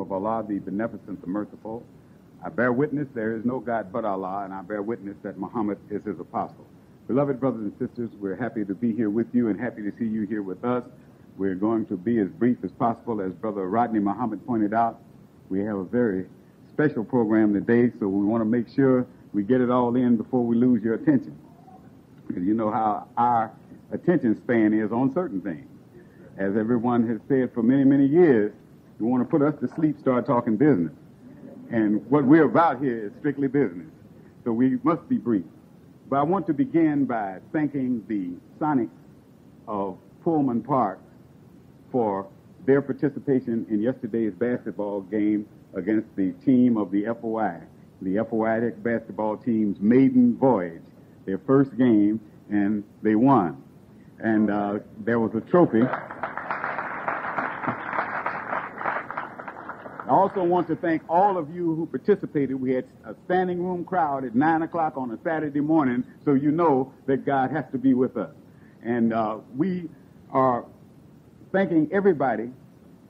Of Allah, the Beneficent, the Merciful. I bear witness there is no God but Allah, and I bear witness that Muhammad is his apostle. Beloved brothers and sisters, we're happy to be here with you and happy to see you here with us. We're going to be as brief as possible. As Brother Rodney Muhammad pointed out, we have a very special program today, so we want to make sure we get it all in before we lose your attention. Because you know how our attention span is on certain things. As everyone has said for many, many years, you want to put us to sleep, start talking business. And what we're about here is strictly business. So we must be brief. But I want to begin by thanking the Sonics of Pullman Park for their participation in yesterday's basketball game against the team of the FOI basketball team's maiden voyage, their first game, and they won. And there was a trophy. I also want to thank all of you who participated. We had a standing room crowd at 9 o'clock on a Saturday morning, so you know that God has to be with us. And we are thanking everybody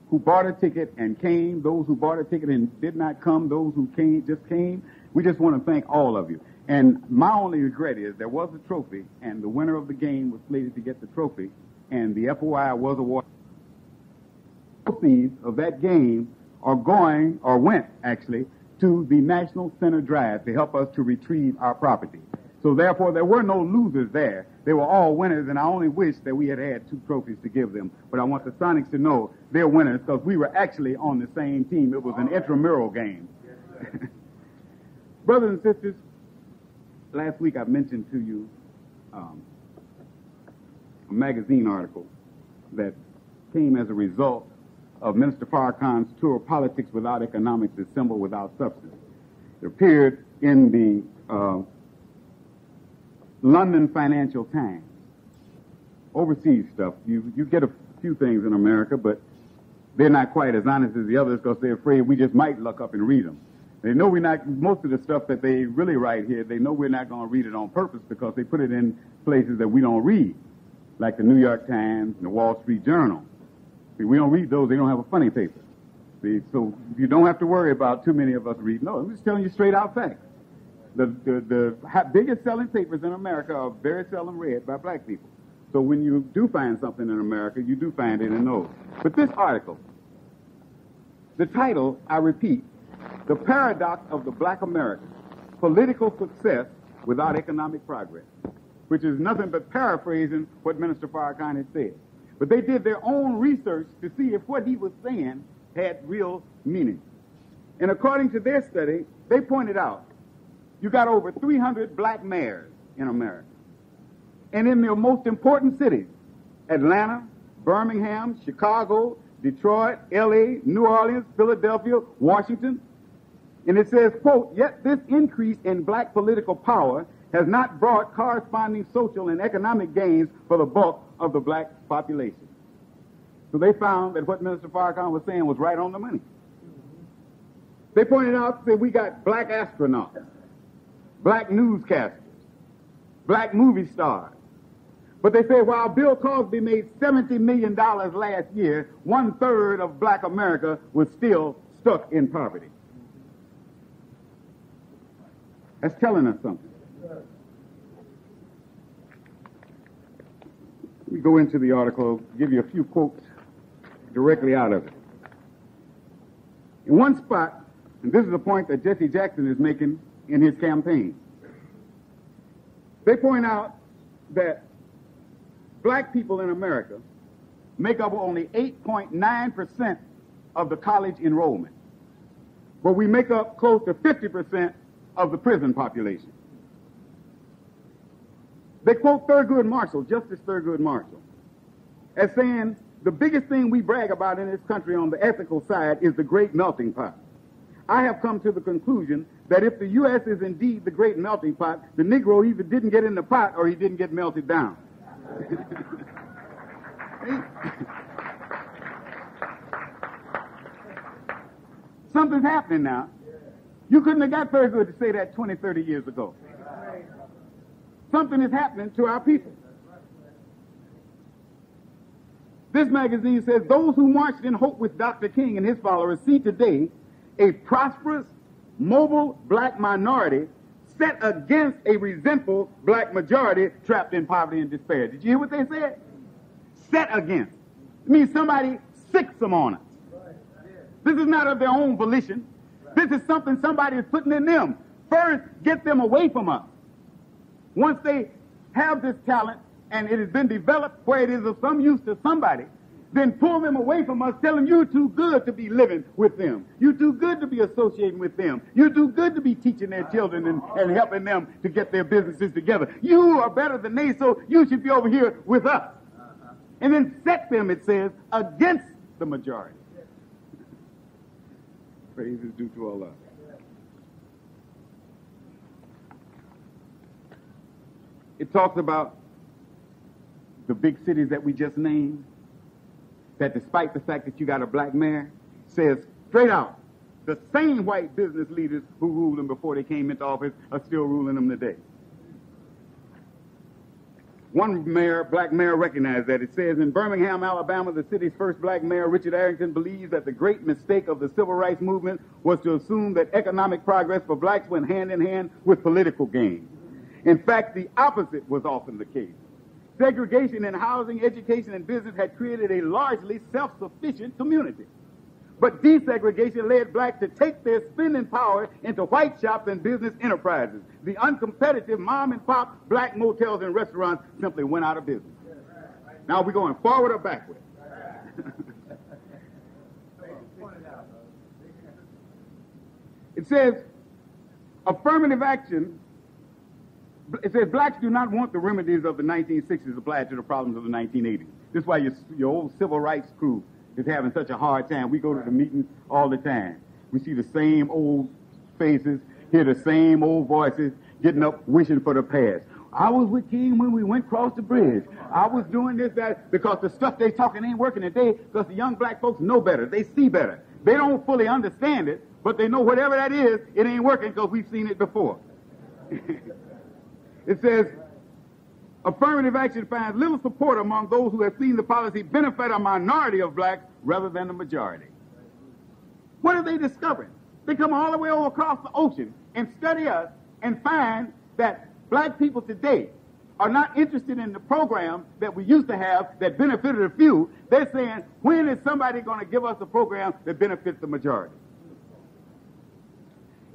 who bought a ticket and came, those who bought a ticket and did not come, those who just came. We just want to thank all of you. And my only regret is there was a trophy, and the winner of the game was slated to get the trophy, and the FOI was awarded. The proceeds of that game went actually to the National Center Drive to help us to retrieve our property. So therefore, there were no losers there. They were all winners, and I only wish that we had had 2 trophies to give them. But I want the Sonics to know they're winners because we were actually on the same team. It was an intramural game. Brothers and sisters, last week I mentioned to you a magazine article that came as a result of Minister Farrakhan's tour, Politics Without Economics is Symbol Without Substance. It appeared in the London Financial Times. Overseas stuff. You get a few things in America, but they're not quite as honest as the others because they're afraid we just might look up and read them. They know most of the stuff that they really write here, they know we're not going to read it on purpose because they put it in places that we don't read, like the New York Times and the Wall Street Journal. See, we don't read those. They don't have a funny paper. See, so you don't have to worry about too many of us reading. No, I'm just telling you straight out facts. The biggest selling papers in America are very seldom read by black people. So when you do find something in America, you do find it in those. But this article, the title, I repeat, The Paradox of the Black American, Political Success Without Economic Progress, which is nothing but paraphrasing what Minister Farrakhan had said. But they did their own research to see if what he was saying had real meaning. And according to their study, they pointed out you got over 300 black mayors in America. And in their most important cities, Atlanta, Birmingham, Chicago, Detroit, L.A., New Orleans, Philadelphia, Washington. And it says, quote, yet this increase in black political power has not brought corresponding social and economic gains for the bulk of the black population. So they found that what Minister Farrakhan was saying was right on the money. They pointed out that we got black astronauts, black newscasters, black movie stars. But they say while Bill Cosby made $70 million last year, 1/3 of black America was still stuck in poverty. That's telling us something. Let me go into the article, give you a few quotes directly out of it. In one spot, and this is a point that Jesse Jackson is making in his campaign, they point out that black people in America make up only 8.9% of the college enrollment, but we make up close to 50% of the prison population. They quote Thurgood Marshall, Justice Thurgood Marshall, as saying the biggest thing we brag about in this country on the ethical side is the great melting pot. I have come to the conclusion that if the U.S. is indeed the great melting pot, the Negro either didn't get in the pot or he didn't get melted down. Something's happening now. You couldn't have got Thurgood to say that 20, 30 years ago. Something is happening to our people. This magazine says, those who marched in hope with Dr. King and his followers see today a prosperous, mobile black minority set against a resentful black majority trapped in poverty and despair. Did you hear what they said? Set against. It means somebody sicks them on us. This is not of their own volition. This is something somebody is putting in them. First, get them away from us. Once they have this talent and it has been developed where it is of some use to somebody, then pull them away from us, tell them you're too good to be living with them. You're too good to be associating with them. You're too good to be teaching their children and helping them to get their businesses together. You are better than they, so you should be over here with us. And then set them, it says, against the majority. Praise is due to Allah. It talks about the big cities that we just named, that despite the fact that you got a black mayor, says straight out, the same white business leaders who ruled them before they came into office are still ruling them today. One mayor, black mayor, recognized that. It says, in Birmingham, Alabama, the city's first black mayor, Richard Arrington, believes that the great mistake of the civil rights movement was to assume that economic progress for blacks went hand in hand with political gain. In fact, the opposite was often the case. Segregation in housing, education, and business had created a largely self-sufficient community. But desegregation led blacks to take their spending power into white shops and business enterprises. The uncompetitive mom-and-pop black motels and restaurants simply went out of business. Now we're going forward or backward? It says, affirmative action. It says blacks do not want the remedies of the 1960s applied to the problems of the 1980s. This is why your old civil rights crew is having such a hard time. We go to the meetings all the time. We see the same old faces, hear the same old voices, getting up wishing for the past. I was with King when we went across the bridge. I was doing this, that, because the stuff they talking ain't working today, because the young black folks know better. They see better. They don't fully understand it, but they know whatever that is, it ain't working because we've seen it before. It says, affirmative action finds little support among those who have seen the policy benefit a minority of blacks rather than the majority. What are they discovering? They come all the way over across the ocean and study us and find that black people today are not interested in the program that we used to have that benefited a few. They're saying, when is somebody going to give us a program that benefits the majority?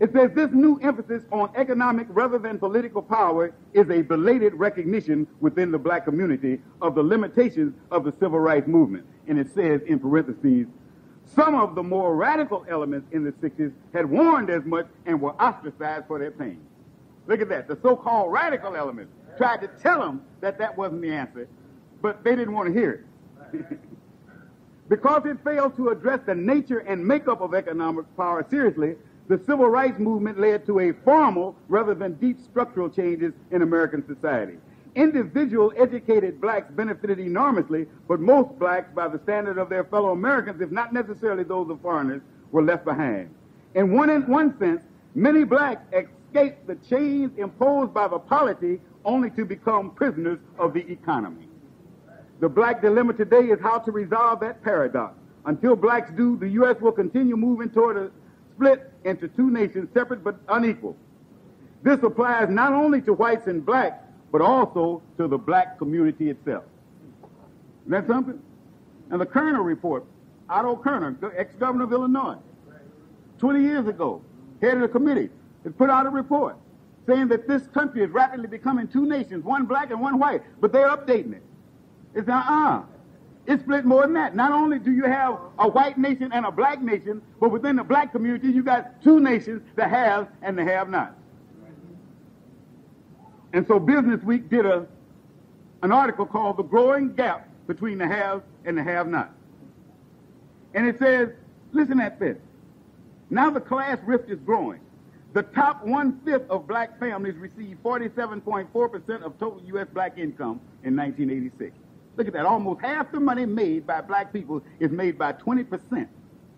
It says this new emphasis on economic rather than political power is a belated recognition within the black community of the limitations of the civil rights movement. And it says, in parentheses, some of the more radical elements in the 60s had warned as much and were ostracized for their pain. Look at that. The so-called radical elements tried to tell them that that wasn't the answer, but they didn't want to hear it. Because it failed to address the nature and makeup of economic power seriously, the civil rights movement led to a formal rather than deep structural changes in American society. Individual educated blacks benefited enormously, but most blacks, by the standard of their fellow Americans, if not necessarily those of foreigners, were left behind. In one sense, many blacks escaped the chains imposed by the polity only to become prisoners of the economy. The black dilemma today is how to resolve that paradox. Until blacks do, the U.S. will continue moving toward a split into two nations, separate but unequal. This applies not only to whites and blacks, but also to the black community itself. Isn't that something? And the Kerner report, Otto Kerner, the ex-governor of Illinois, 20 years ago, head of the committee, has put out a report saying that this country is rapidly becoming two nations, one black and one white, but they're updating it. It's it's split more than that. Not only do you have a white nation and a black nation, but within the black community, you got two nations, the haves and the have-nots. And so Business Week did an article called The Growing Gap Between the Haves and the Have-Nots. And it says, listen at this. Now the class rift is growing. The top 1/5 of black families receive 47.4% of total U.S. black income in 1986. Look at that. Almost half the money made by black people is made by 20%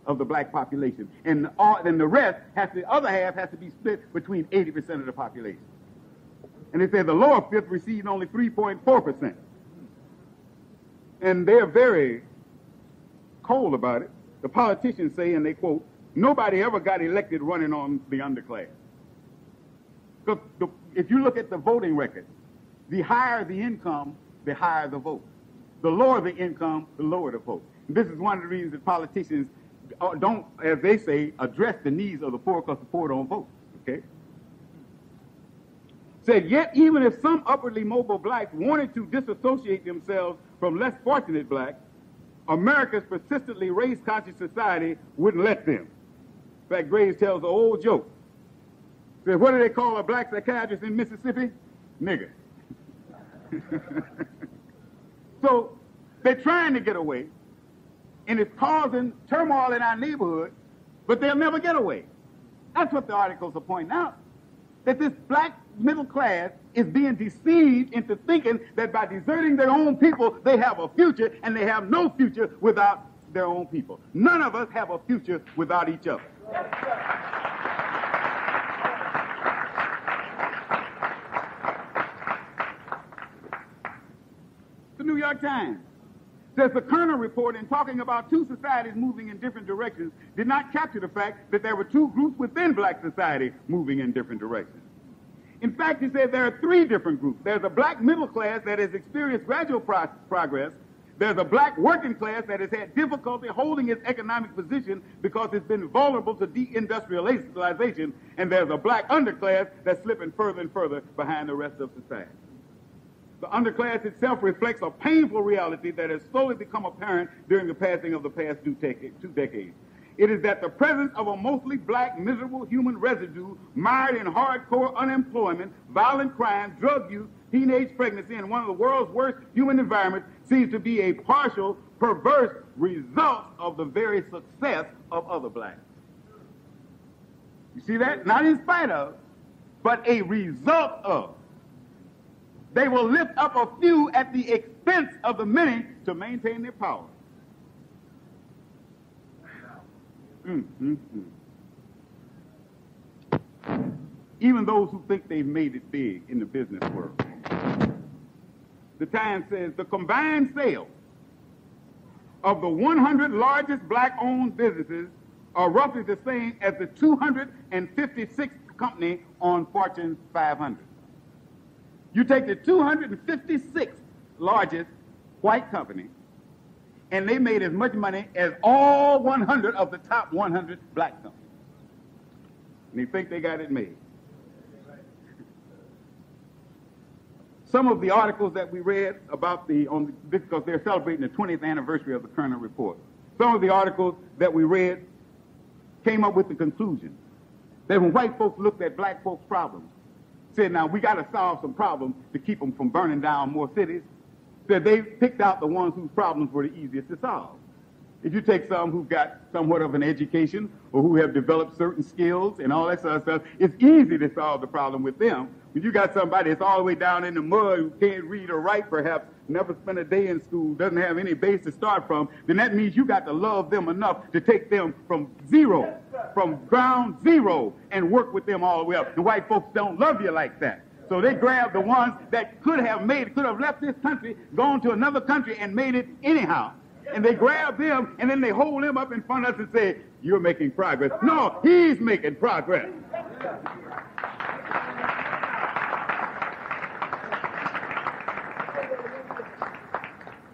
of the black population. And then the rest, the other half has to be split between 80% of the population. And they say the lower fifth received only 3.4%. And they're very cold about it. The politicians say, and they quote, nobody ever got elected running on the underclass. Because if you look at the voting record, the higher the income, the higher the vote. The lower the income, the lower the vote. And this is one of the reasons that politicians don't, as they say, address the needs of the poor because the poor don't vote. Okay? Said, yet even if some upwardly mobile blacks wanted to disassociate themselves from less fortunate blacks, America's persistently race-conscious society wouldn't let them. In fact, Graves tells an old joke. Says, what do they call a black psychiatrist in Mississippi? Nigger. So they're trying to get away, and it's causing turmoil in our neighborhood, but they'll never get away. That's what the articles are pointing out. That this black middle class is being deceived into thinking that by deserting their own people, they have a future, and they have no future without their own people. None of us have a future without each other. The New York Times says the Kerner report, in talking about two societies moving in different directions, did not capture the fact that there were two groups within black society moving in different directions. In fact, he said there are three different groups. There's a black middle class that has experienced gradual progress. There's a black working class that has had difficulty holding its economic position because it's been vulnerable to deindustrialization. And there's a black underclass that's slipping further and further behind the rest of society. The underclass itself reflects a painful reality that has slowly become apparent during the passing of the past 2 decades. It is that the presence of a mostly black, miserable human residue mired in hardcore unemployment, violent crime, drug use, teenage pregnancy, and one of the world's worst human environments seems to be a partial, perverse result of the very success of other blacks. You see that? Not in spite of, but a result of. They will lift up a few at the expense of the many to maintain their power. Even those who think they've made it big in the business world. The Times says the combined sales of the 100 largest black-owned businesses are roughly the same as the 256th company on Fortune's 500. You take the 256th largest white company, and they made as much money as all 100 of the top 100 black companies. And they think they got it made. Some of the articles that we read about because they're celebrating the 20th anniversary of the Kerner report. Some of the articles that we read came up with the conclusion that when white folks looked at black folks' problems, said, now we got to solve some problems to keep them from burning down more cities. Said they picked out the ones whose problems were the easiest to solve. If you take some who've got somewhat of an education or who have developed certain skills and all that sort of stuff, it's easy to solve the problem with them. When you got somebody that's all the way down in the mud who can't read or write perhaps, never spent a day in school, doesn't have any base to start from, then that means you got to love them enough to take them from zero, from ground zero, and work with them all the way up. The white folks don't love you like that. So they grab the ones that could have left this country, gone to another country and made it anyhow. And they grab them and then they hold them up in front of us and say, you're making progress. No, he's making progress.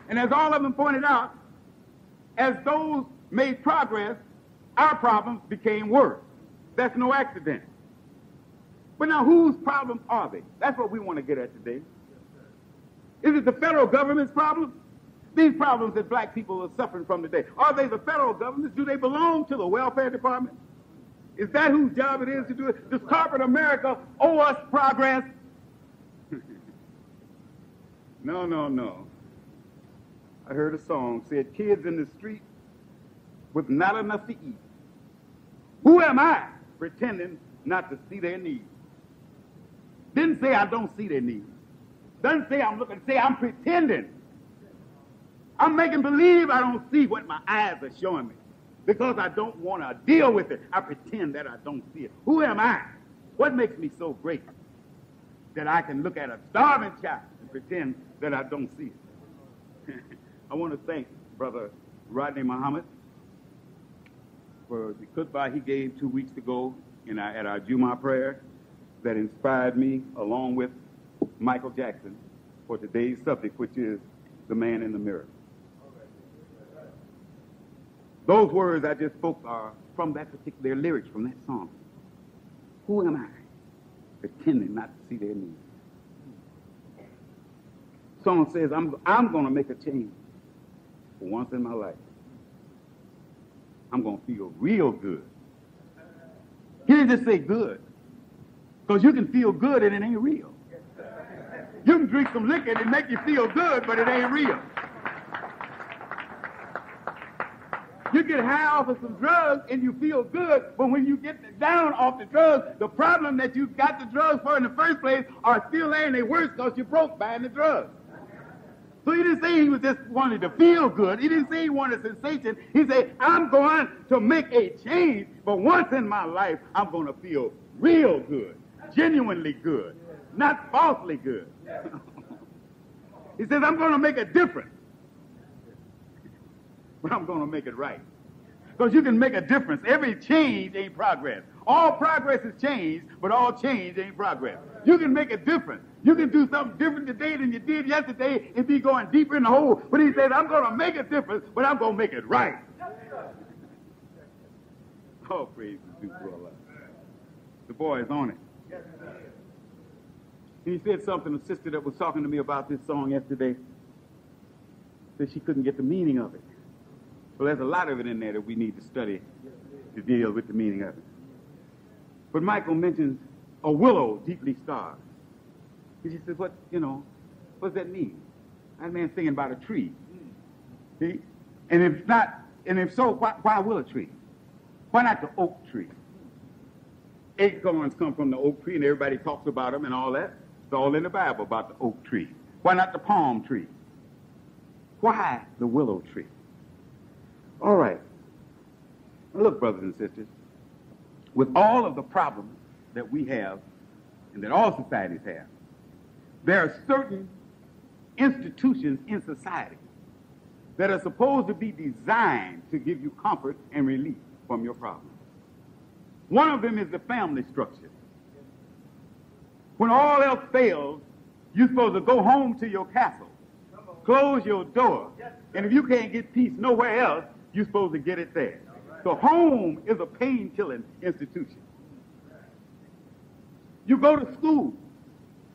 And as all of them pointed out, as those made progress, our problems became worse. That's no accident. But now, whose problems are they? That's what we want to get at today. Is it the federal government's problem? These problems that black people are suffering from today, are they the federal government? Do they belong to the welfare department? Is that whose job it is to do it? Does corporate America owe us progress? No. I heard a song said, kids in the street with not enough to eat. Who am I pretending not to see their needs? Didn't say I don't see their needs. Doesn't say I'm looking, say I'm pretending. I'm making believe I don't see what my eyes are showing me because I don't want to deal with it. I pretend that I don't see it. Who am I? What makes me so great that I can look at a starving child and pretend that I don't see it? I want to thank Brother Rodney Muhammad for the khutbah he gave 2 weeks ago at our Juma prayer that inspired me, along with Michael Jackson, for today's subject, which is the man in the mirror. Those words I just spoke are from that particular lyrics from that song. Who am I, pretending not to see their needs? Song says, I'm going to make a change for once in my life. I'm going to feel real good. He didn't just say good, because you can feel good and it ain't real. You can drink some liquor and it make you feel good, but it ain't real. You get high off of some drugs and you feel good, but when you get down off the drugs, the problem that you got the drugs for in the first place are still there, and they worse because you broke buying the drugs. So he didn't say he was just wanted to feel good. He didn't say he wanted a sensation. He said, I'm going to make a change, but once in my life, I'm going to feel real good, genuinely good, not falsely good. He says, I'm going to make a difference, but I'm going to make it right. Because you can make a difference. Every change ain't progress. All progress is change, but all change ain't progress. You can make a difference. You can do something different today than you did yesterday and be going deeper in the hole. But he said, I'm going to make a difference, but I'm going to make it right. Oh, praise the due to Allah. The boy is on it. He said something, a sister that was talking to me about this song yesterday, said she couldn't get the meaning of it. Well, there's a lot of it in there that we need to study to deal with the meaning of it. But Michael mentions a willow deeply scarred. She says, what does that mean? That man's thinking about a tree. See? And if so, why a willow tree? Why not the oak tree? Acorns come from the oak tree, and everybody talks about them and all that. It's all in the Bible about the oak tree. Why not the palm tree? Why the willow tree? All right. Look, brothers and sisters, with all of the problems that we have and that all societies have, there are certain institutions in society that are supposed to be designed to give you comfort and relief from your problems. One of them is the family structure. When all else fails, you're supposed to go home to your castle, close your door, and if you can't get peace nowhere else, you're supposed to get it there. So home is a pain-killing institution. You go to school.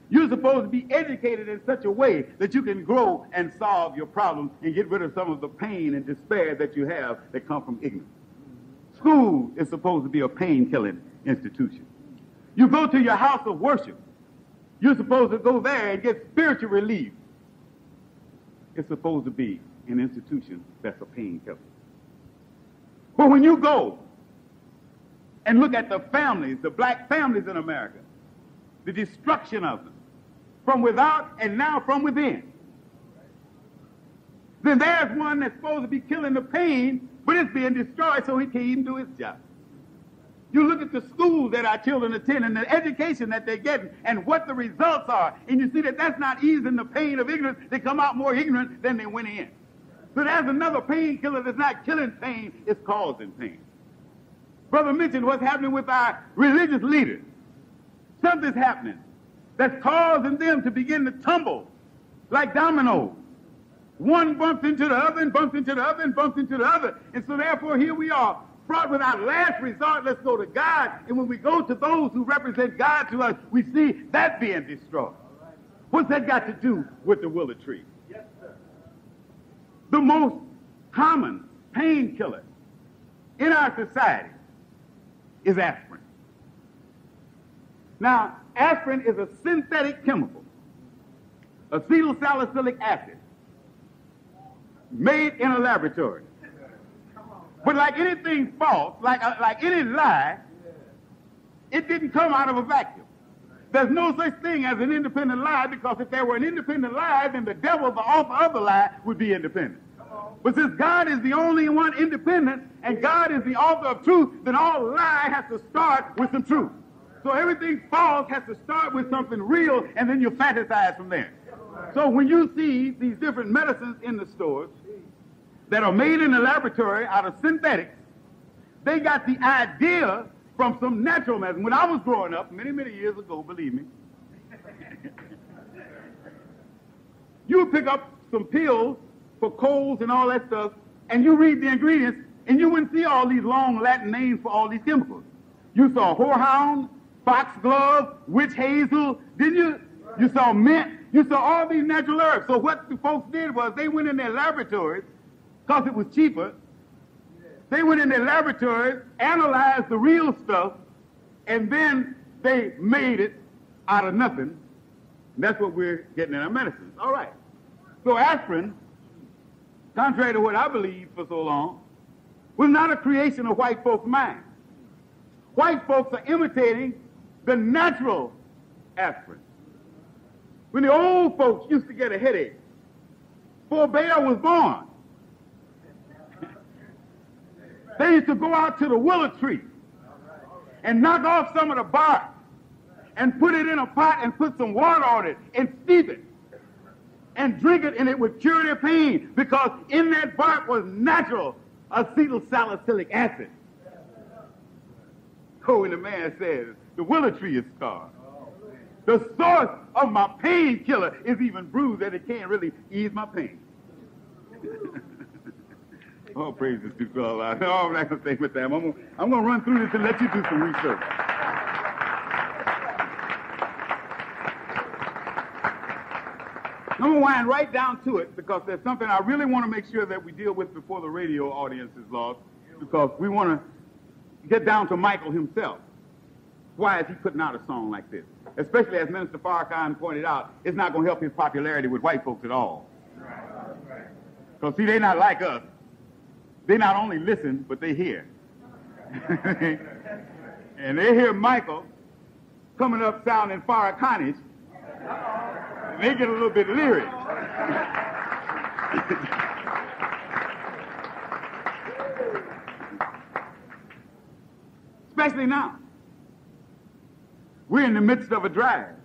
You're supposed to be educated in such a way that you can grow and solve your problems and get rid of some of the pain and despair that you have that come from ignorance. School is supposed to be a pain-killing institution. You go to your house of worship. You're supposed to go there and get spiritual relief. It's supposed to be an institution that's a painkiller. But when you go and look at the families, the black families in America, the destruction of them, from without and now from within, then there's one that's supposed to be killing the pain, but it's being destroyed so he can't even do his job. You look at the schools that our children attend and the education that they're getting and what the results are, and you see that that's not easing the pain of ignorance. They come out more ignorant than they went in. So there's another painkiller that's not killing pain, it's causing pain. Brother mentioned what's happening with our religious leaders. Something's happening that's causing them to begin to tumble like dominoes. One bumps into the other and bumps into the other and bumps into the other. And so therefore here we are, brought with our last resort, let's go to God. And when we go to those who represent God to us, we see that being destroyed. What's that got to do with the willow tree? Yes, sir. The most common painkiller in our society is aspirin. Now, aspirin is a synthetic chemical, acetylsalicylic acid, made in a laboratory. But like anything false, like any lie, it didn't come out of a vacuum. There's no such thing as an independent lie, because if there were an independent lie, then the devil, the author of the lie, would be independent. But since God is the only one independent, and God is the author of truth, then all lie has to start with some truth. So everything false has to start with something real, and then you fantasize from there. So when you see these different medicines in the stores, that are made in the laboratory out of synthetics, they got the idea from some natural medicine. When I was growing up, many, many years ago, believe me, you would pick up some pills for colds and all that stuff, and you read the ingredients, and you wouldn't see all these long Latin names for all these chemicals. You saw horehound, foxglove, witch hazel, didn't you? You saw mint. You saw all these natural herbs. So what the folks did was they went in their laboratories, because it was cheaper. They went in their laboratories, analyzed the real stuff, and then they made it out of nothing. And that's what we're getting in our medicines. All right. So aspirin, contrary to what I believed for so long, was not a creation of white folks' minds. White folks are imitating the natural aspirin. When the old folks used to get a headache, before Bear was born, they used to go out to the willow tree and knock off some of the bark and put it in a pot and put some water on it and steep it and drink it, and it would cure their pain because in that bark was natural acetylsalicylic acid. Oh, and the man says, the willow tree is scarred. The source of my painkiller is even bruised that it can't really ease my pain. Oh, praises to God. No, I'm not going to stay with that. I'm going to run through this and let you do some research. I'm going to wind right down to it because there's something I really want to make sure that we deal with before the radio audience is lost, because we want to get down to Michael himself. Why is he putting out a song like this? Especially as Minister Farrakhan pointed out, it's not going to help his popularity with white folks at all. Because, see, they're not like us. They not only listen, but they hear. And they hear Michael coming up sounding Farrakhanish, and they get a little bit leery. Especially now. We're in the midst of a drive.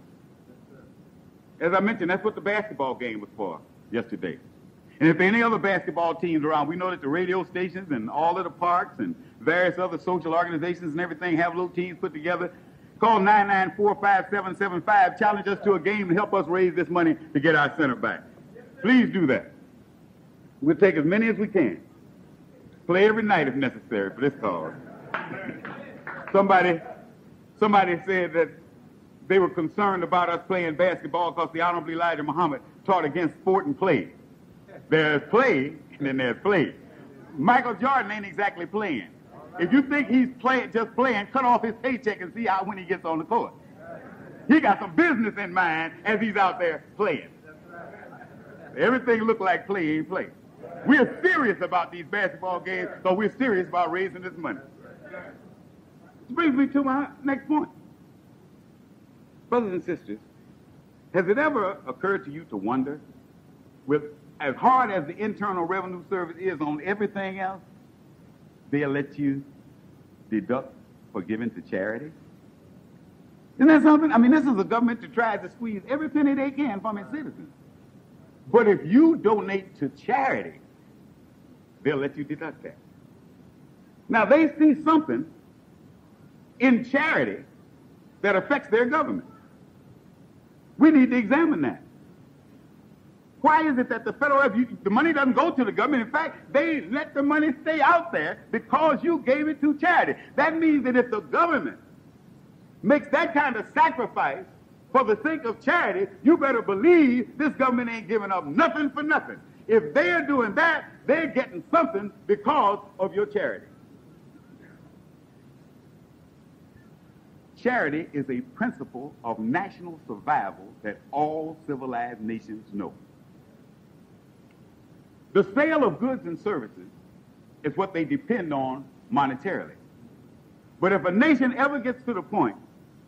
As I mentioned, that's what the basketball game was for yesterday. And if there are any other basketball teams around, we know that the radio stations and all of the parks and various other social organizations and everything have little teams put together. Call 994-5775. Challenge us to a game and help us raise this money to get our center back. Please do that. We'll take as many as we can. Play every night if necessary for this cause. Somebody said that they were concerned about us playing basketball because the Honorable Elijah Muhammad taught against sport and play. There's play, and then there's play. Michael Jordan ain't exactly playing. If you think he's just playing, cut off his paycheck and see how when he gets on the court. He got some business in mind as he's out there playing. Everything look like play ain't play. We're serious about these basketball games, so we're serious about raising this money. Which brings me to my next point. Brothers and sisters, has it ever occurred to you to wonder, with as hard as the Internal Revenue Service is on everything else, they'll let you deduct for giving to charity? Isn't that something? I mean, this is a government that tries to squeeze every penny they can from its citizens. But if you donate to charity, they'll let you deduct that. Now, they see something in charity that affects their government. We need to examine that. Why is it that the money doesn't go to the government? In fact, they let the money stay out there because you gave it to charity. That means that if the government makes that kind of sacrifice for the sake of charity, you better believe this government ain't giving up nothing for nothing. If they're doing that, they're getting something because of your charity. Charity is a principle of national survival that all civilized nations know. The sale of goods and services is what they depend on monetarily. But if a nation ever gets to the point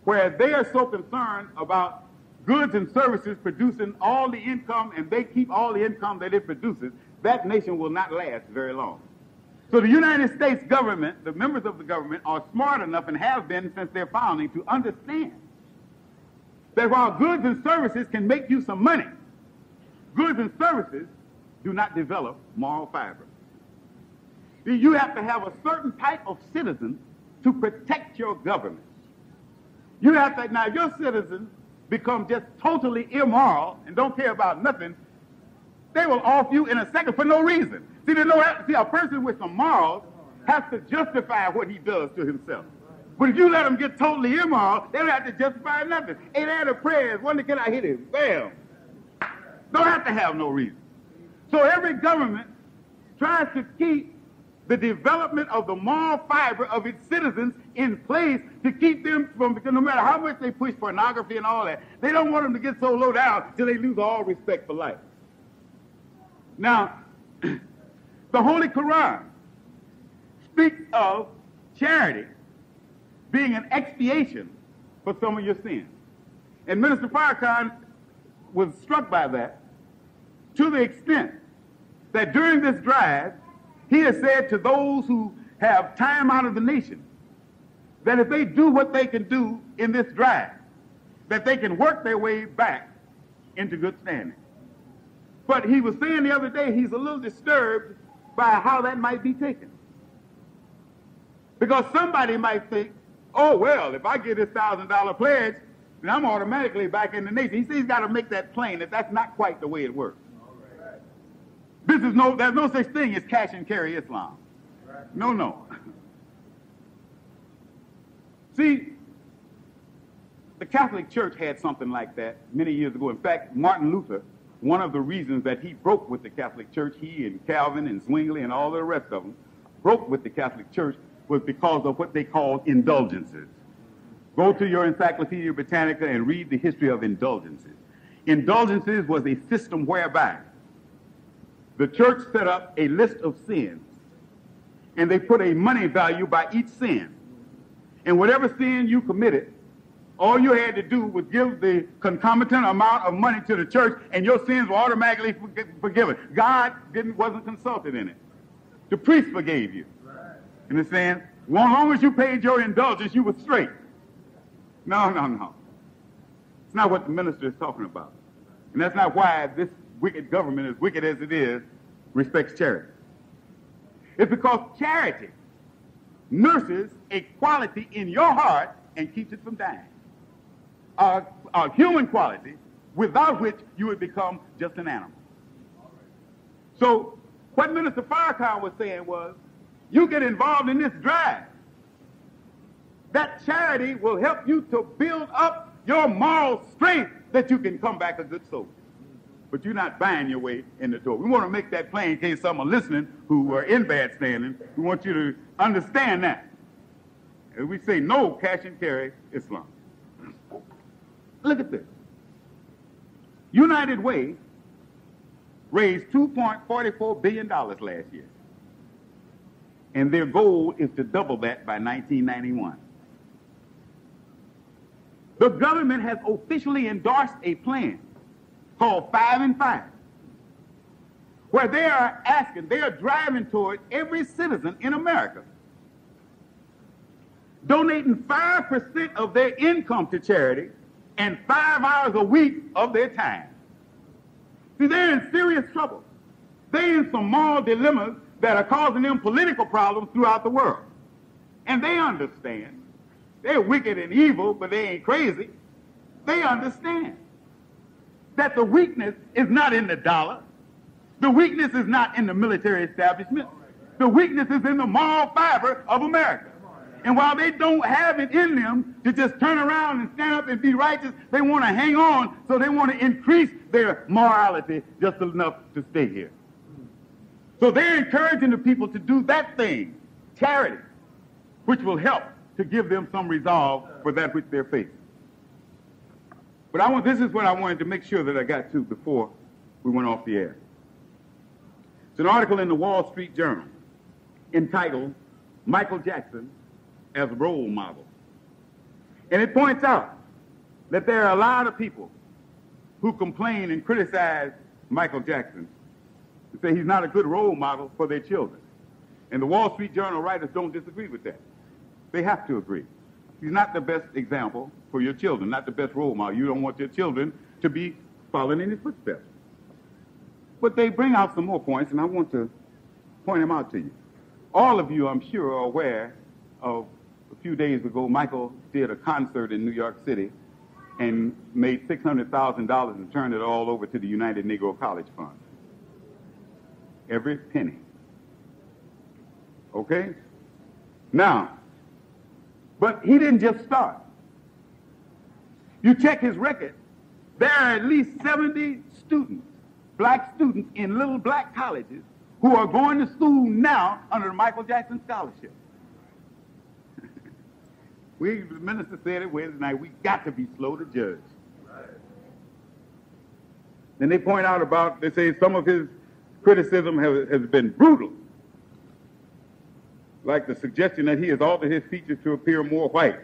where they are so concerned about goods and services producing all the income and they keep all the income that it produces, that nation will not last very long. So the United States government, the members of the government, are smart enough and have been since their founding to understand that while goods and services can make you some money, goods and services do not develop moral fiber. You have to have a certain type of citizen to protect your government. You have to, now if your citizens become just totally immoral and don't care about nothing, they will off you in a second for no reason. See, a person with some morals has to justify what he does to himself. But if you let them get totally immoral, they don't have to justify nothing. Ain't had a prayers, wonder can I hit him? Bam. Don't have to have no reason. So every government tries to keep the development of the moral fiber of its citizens in place to keep them from, because no matter how much they push pornography and all that, they don't want them to get so low down till they lose all respect for life. Now, the Holy Quran speaks of charity being an expiation for some of your sins. And Minister Farrakhan was struck by that to the extent that during this drive, he has said to those who have time out of the nation that if they do what they can do in this drive, that they can work their way back into good standing. But he was saying the other day he's a little disturbed by how that might be taken. Because somebody might think, oh, well, if I get this $1,000 pledge, then I'm automatically back in the nation. He says he's got to make that plain that that's not quite the way it works. There's no such thing as cash and carry Islam. No. See, the Catholic Church had something like that many years ago. In fact, Martin Luther, one of the reasons that he broke with the Catholic Church, he and Calvin and Zwingli and all the rest of them broke with the Catholic Church, was because of what they called indulgences. Go to your Encyclopedia Britannica and read the history of indulgences. Indulgences was a system whereby the church set up a list of sins, and they put a money value by each sin. And whatever sin you committed, all you had to do was give the concomitant amount of money to the church, and your sins were automatically forgiven. God wasn't consulted in it. The priest forgave you. You understand? As long as you paid your indulgence, you were straight. No. It's not what the minister is talking about. And that's not why this wicked government, as wicked as it is, respects charity. It's because charity nurses a quality in your heart and keeps it from dying. A human quality without which you would become just an animal. So what Minister Farrakhan was saying was, you get involved in this drive. That charity will help you to build up your moral strength that you can come back a good soldier. But you're not buying your way in the door. We want to make that plain in case some are listening who are in bad standing. We want you to understand that. And we say no cash and carry Islam. Look at this. United Way raised $2.44 billion last year. And their goal is to double that by 1991. The government has officially endorsed a plan called 5 and 5, where they are driving toward every citizen in America donating 5% of their income to charity and 5 hours a week of their time. See, they're in serious trouble. They're in some moral dilemmas that are causing them political problems throughout the world. And they understand. They're wicked and evil, but they ain't crazy. They understand that the weakness is not in the dollar. The weakness is not in the military establishment. The weakness is in the moral fiber of America. And while they don't have it in them to just turn around and stand up and be righteous, they want to hang on, so they want to increase their morality just enough to stay here. So they're encouraging the people to do that thing, charity, which will help to give them some resolve for that which they're facing. But this is what I wanted to make sure that I got to before we went off the air. It's an article in the Wall Street Journal entitled, Michael Jackson as a Role Model. And it points out that there are a lot of people who complain and criticize Michael Jackson and say he's not a good role model for their children. And the Wall Street Journal writers don't disagree with that. They have to agree. He's not the best example for your children, not the best role model. You don't want your children to be following in his footsteps. But they bring out some more points, and I want to point them out to you. All of you, I'm sure, are aware of a few days ago, Michael did a concert in New York City and made $600,000 and turned it all over to the United Negro College Fund. Every penny. Okay? Now, but he didn't just start. You check his record, there are at least 70 students, black students in little black colleges who are going to school now under the Michael Jackson Scholarship. The minister said it Wednesday night, we got to be slow to judge. Right. Then they point out about, they say some of his criticism has been brutal. Like the suggestion that he has altered his features to appear more white.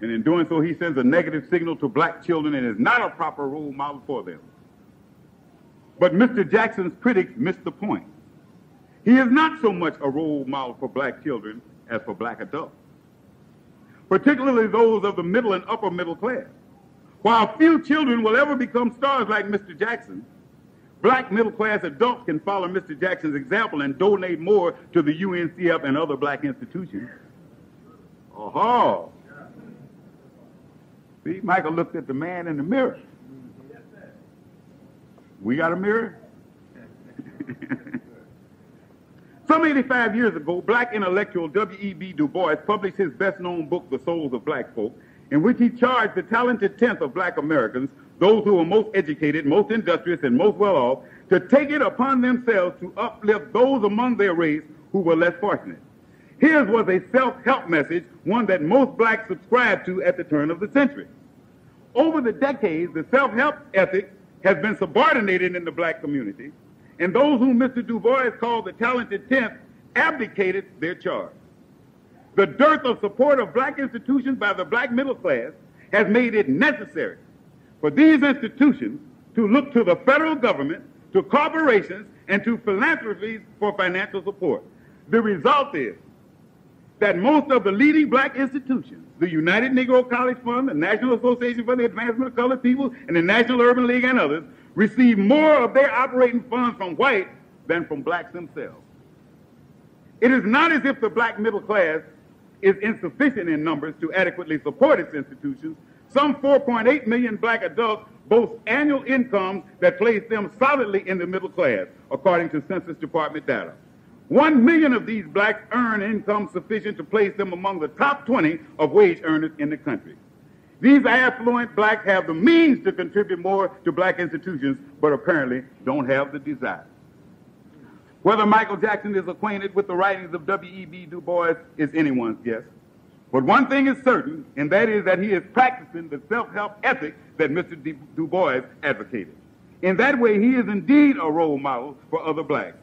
And in doing so, he sends a negative signal to black children and is not a proper role model for them. But Mr. Jackson's critics missed the point. He is not so much a role model for black children as for black adults, particularly those of the middle and upper middle class. While few children will ever become stars like Mr. Jackson, black middle class adults can follow Mr. Jackson's example and donate more to the UNCF and other black institutions. Oh, see, Michael looked at the man in the mirror. We got a mirror? Some 85 years ago, black intellectual W.E.B. Du Bois published his best-known book, The Souls of Black Folk, in which he charged the talented tenth of black Americans, those who were most educated, most industrious, and most well-off, to take it upon themselves to uplift those among their race who were less fortunate. His was a self-help message, one that most blacks subscribed to at the turn of the century. Over the decades, the self-help ethic has been subordinated in the black community, and those whom Mr. Du Bois called the talented tenth abdicated their charge. The dearth of support of black institutions by the black middle class has made it necessary for these institutions to look to the federal government, to corporations, and to philanthropies for financial support. The result is that most of the leading black institutions, the United Negro College Fund, the National Association for the Advancement of Colored People, and the National Urban League and others, receive more of their operating funds from white than from blacks themselves. It is not as if the black middle class is insufficient in numbers to adequately support its institutions. Some 4.8 million black adults boast annual incomes that place them solidly in the middle class, according to Census Department data. 1 million of these blacks earn income sufficient to place them among the top 20 of wage earners in the country. These affluent blacks have the means to contribute more to black institutions, but apparently don't have the desire. Whether Michael Jackson is acquainted with the writings of W.E.B. Du Bois is anyone's guess. But one thing is certain, and that is that he is practicing the self-help ethic that Mr. Du Bois advocated. In that way, he is indeed a role model for other blacks.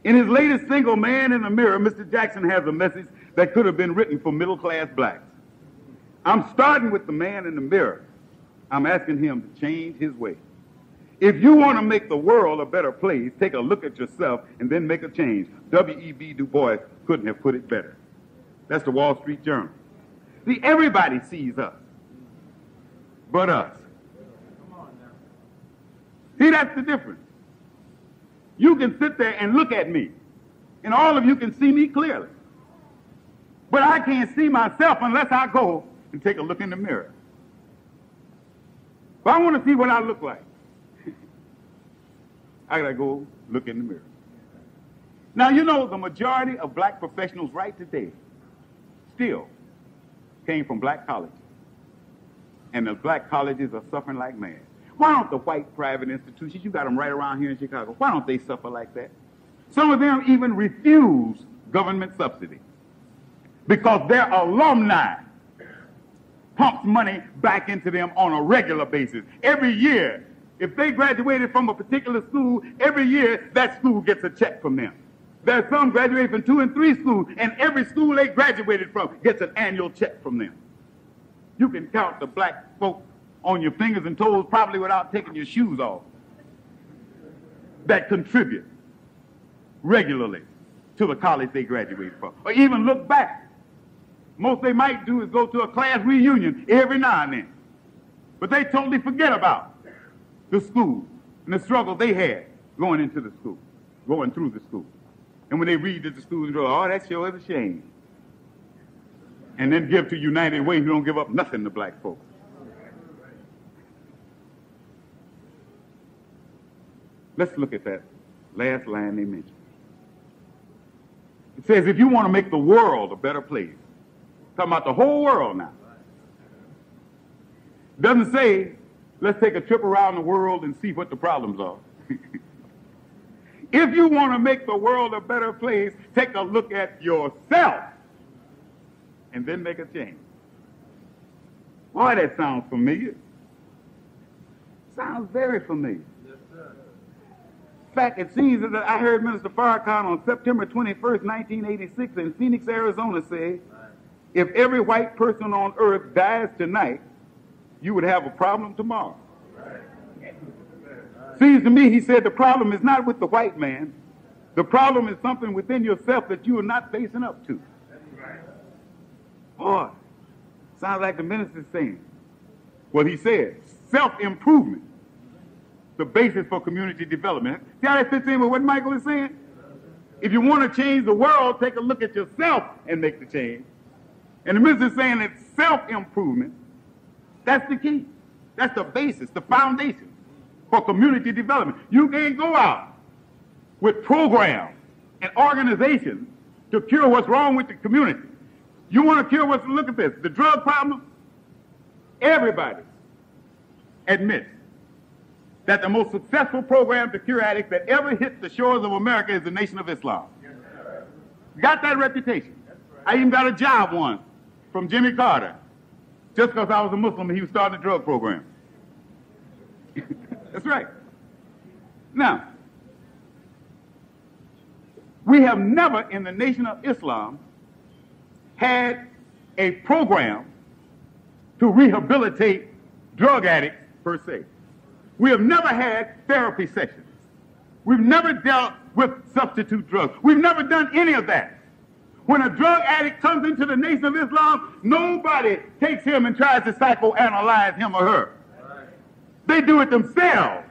In his latest single, Man in the Mirror, Mr. Jackson has a message that could have been written for middle-class blacks. I'm starting with the man in the mirror. I'm asking him to change his way. If you want to make the world a better place, take a look at yourself and then make a change. W.E.B. Du Bois couldn't have put it better. That's the Wall Street Journal. See, everybody sees us, but us. See, that's the difference. You can sit there and look at me, and all of you can see me clearly. But I can't see myself unless I go and take a look in the mirror. If I want to see what I look like, I got to go look in the mirror. Now, you know, the majority of black professionals right today still came from black colleges. And the black colleges are suffering like mad. Why don't the white private institutions, you got them right around here in Chicago, why don't they suffer like that? Some of them even refuse government subsidy because their alumni pumps money back into them on a regular basis. Every year, if they graduated from a particular school, every year that school gets a check from them. There's some graduated from 2 and 3 schools, and every school they graduated from gets an annual check from them. You can count the black folk on your fingers and toes probably without taking your shoes off that contribute regularly to the college they graduated from. Or even look back. Most they might do is go to a class reunion every now and then. But they totally forget about the school and the struggle they had going into the school, going through the school. And when they read that the students go, oh, that sure is a shame. And then give to United Way who don't give up nothing to black folks. Let's look at that last line they mentioned. It says, if you want to make the world a better place, talking about the whole world now. It doesn't say, let's take a trip around the world and see what the problems are. If you want to make the world a better place, take a look at yourself and then make a change. Boy, that sounds familiar. Sounds very familiar. Yes, sir. In fact, it seems that I heard Minister Farrakhan on September 21st, 1986 in Phoenix, Arizona say, if every white person on earth dies tonight, you would have a problem tomorrow. Seems to me, he said, the problem is not with the white man. The problem is something within yourself that you are not facing up to. Boy, sounds like the minister's saying. Well, he said, self-improvement, the basis for community development. See how that fits in with what Michael is saying? If you want to change the world, take a look at yourself and make the change. And the minister is saying that self-improvement, that's the key. That's the basis, the foundation for community development. You can't go out with programs and organizations to cure what's wrong with the community. You want to cure what's, look at this, the drug problem, everybody admits that the most successful program to cure addicts that ever hit the shores of America is the Nation of Islam. Got that reputation. I even got a job once from Jimmy Carter, just because I was a Muslim and he was starting a drug program. That's right. Now, we have never in the Nation of Islam had a program to rehabilitate drug addicts per se. We have never had therapy sessions. We've never dealt with substitute drugs. We've never done any of that. When a drug addict comes into the Nation of Islam, nobody takes him and tries to psychoanalyze him or her. They do it themselves.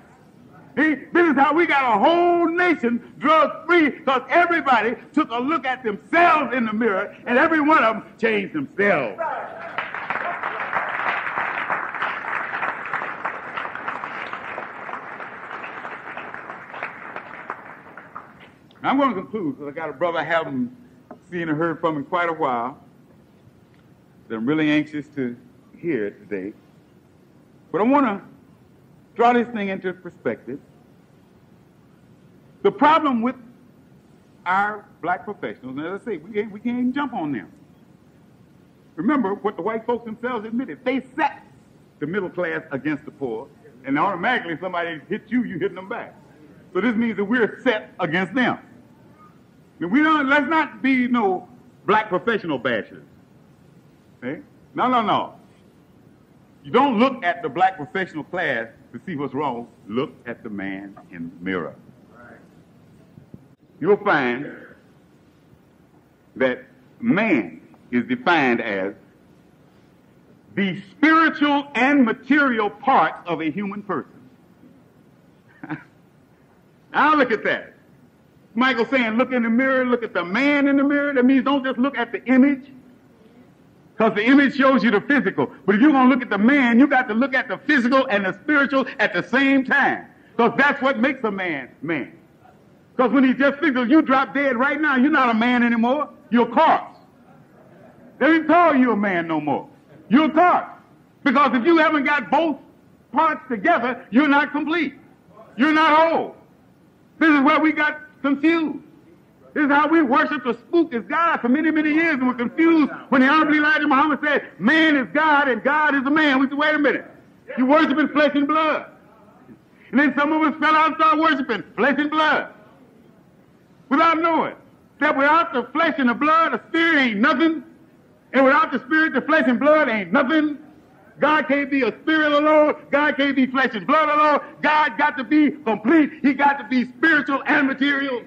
This is how we got a whole nation drug-free, because everybody took a look at themselves in the mirror, and every one of them changed themselves. I'm going to conclude, because I got a brother I haven't seen or heard from in quite a while that I'm really anxious to hear it today. But I want to draw this thing into perspective. The problem with our black professionals, and as I say, we can't even jump on them. Remember what the white folks themselves admitted. They set the middle class against the poor, and automatically somebody hits you, you hitting them back. So this means that we're set against them. And let's not be no black professional bashers. Okay? No. You don't look at the black professional class to see what's wrong. Look at the man in the mirror. Right. You'll find that man is defined as the spiritual and material parts of a human person. Now look at that. Michael's saying, look in the mirror, look at the man in the mirror. That means don't just look at the image, because the image shows you the physical. But if you're going to look at the man, you got to look at the physical and the spiritual at the same time, because that's what makes a man man. Because when he's just physical, you drop dead right now, you're not a man anymore. You're a corpse. They didn't call you a man no more. You're a corpse. Because if you haven't got both parts together, you're not complete. You're not whole. This is where we got confused. This is how we worship the spook as God for many, many years, and we're confused when the Honorable Elijah Muhammad said, man is God and God is a man. We said, wait a minute. You're worshiping flesh and blood. And then some of us fell out and started worshiping flesh and blood without knowing that without the flesh and the blood, the spirit ain't nothing. And without the spirit, the flesh and blood ain't nothing. God can't be a spirit alone. God can't be flesh and blood alone. God got to be complete. He got to be spiritual and material.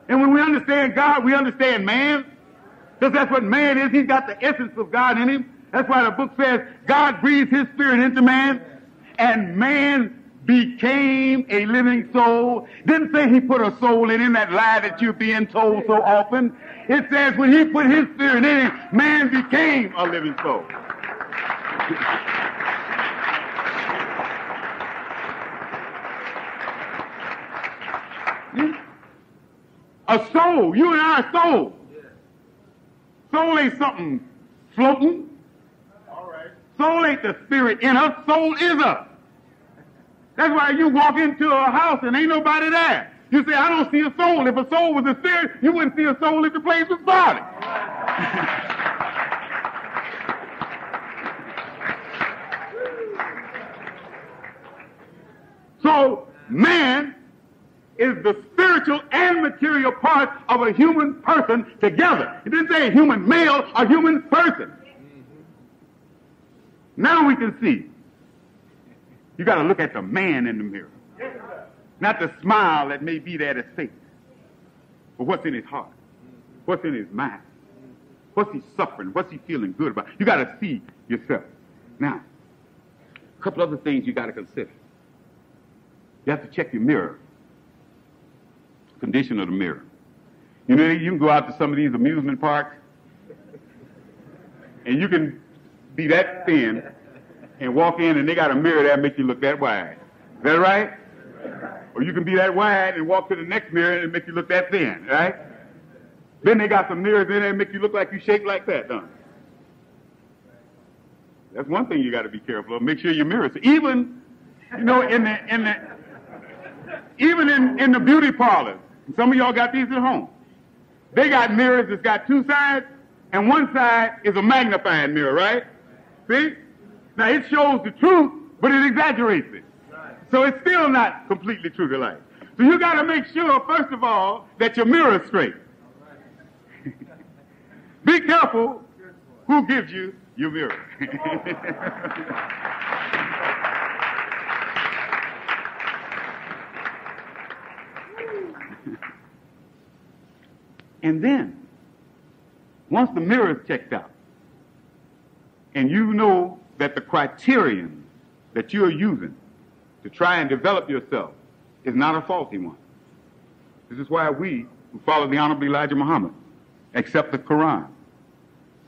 And when we understand God, we understand man. Because that's what man is. He's got the essence of God in him. That's why the book says God breathes his spirit into man. And man became a living soul. Didn't say he put a soul in that lie that you're being told so often. It says when he put his spirit in him, man became a living soul. A soul, you and I are soul. Soul ain't something floating. Soul ain't the spirit in us, soul is us. That's why you walk into a house and ain't nobody there. You say, I don't see a soul. If a soul was a spirit, you wouldn't see a soul if the place was body. So, man is the spiritual and material part of a human person together. It didn't say a human male, a human person. Now we can see. You got to look at the man in the mirror. Not the smile that may be there at his face, but what's in his heart, what's in his mind, what's he suffering, what's he feeling good about. You got to see yourself. Now, a couple other things you got to consider. You have to check your mirror, condition of the mirror. You know, you can go out to some of these amusement parks, and you can be that thin and walk in and they got a mirror there that make you look that wide. Is that right? Or you can be that wide and walk to the next mirror and make you look that thin, right? Then they got some mirrors in there that make you look like you shaped like that, don't they? That's one thing you got to be careful of. Make sure your mirrors, even, you know, in the beauty parlors. Some of y'all got these at home. They got mirrors that's got two sides, and one side is a magnifying mirror, right? See? Now, it shows the truth, but it exaggerates it. So it's still not completely true to life. So you got to make sure, first of all, that your mirror is straight. Be careful who gives you your mirror. And then, once the mirror is checked out, and you know that the criterion that you're using to try and develop yourself is not a faulty one. This is why we, who follow the Honorable Elijah Muhammad, accept the Quran.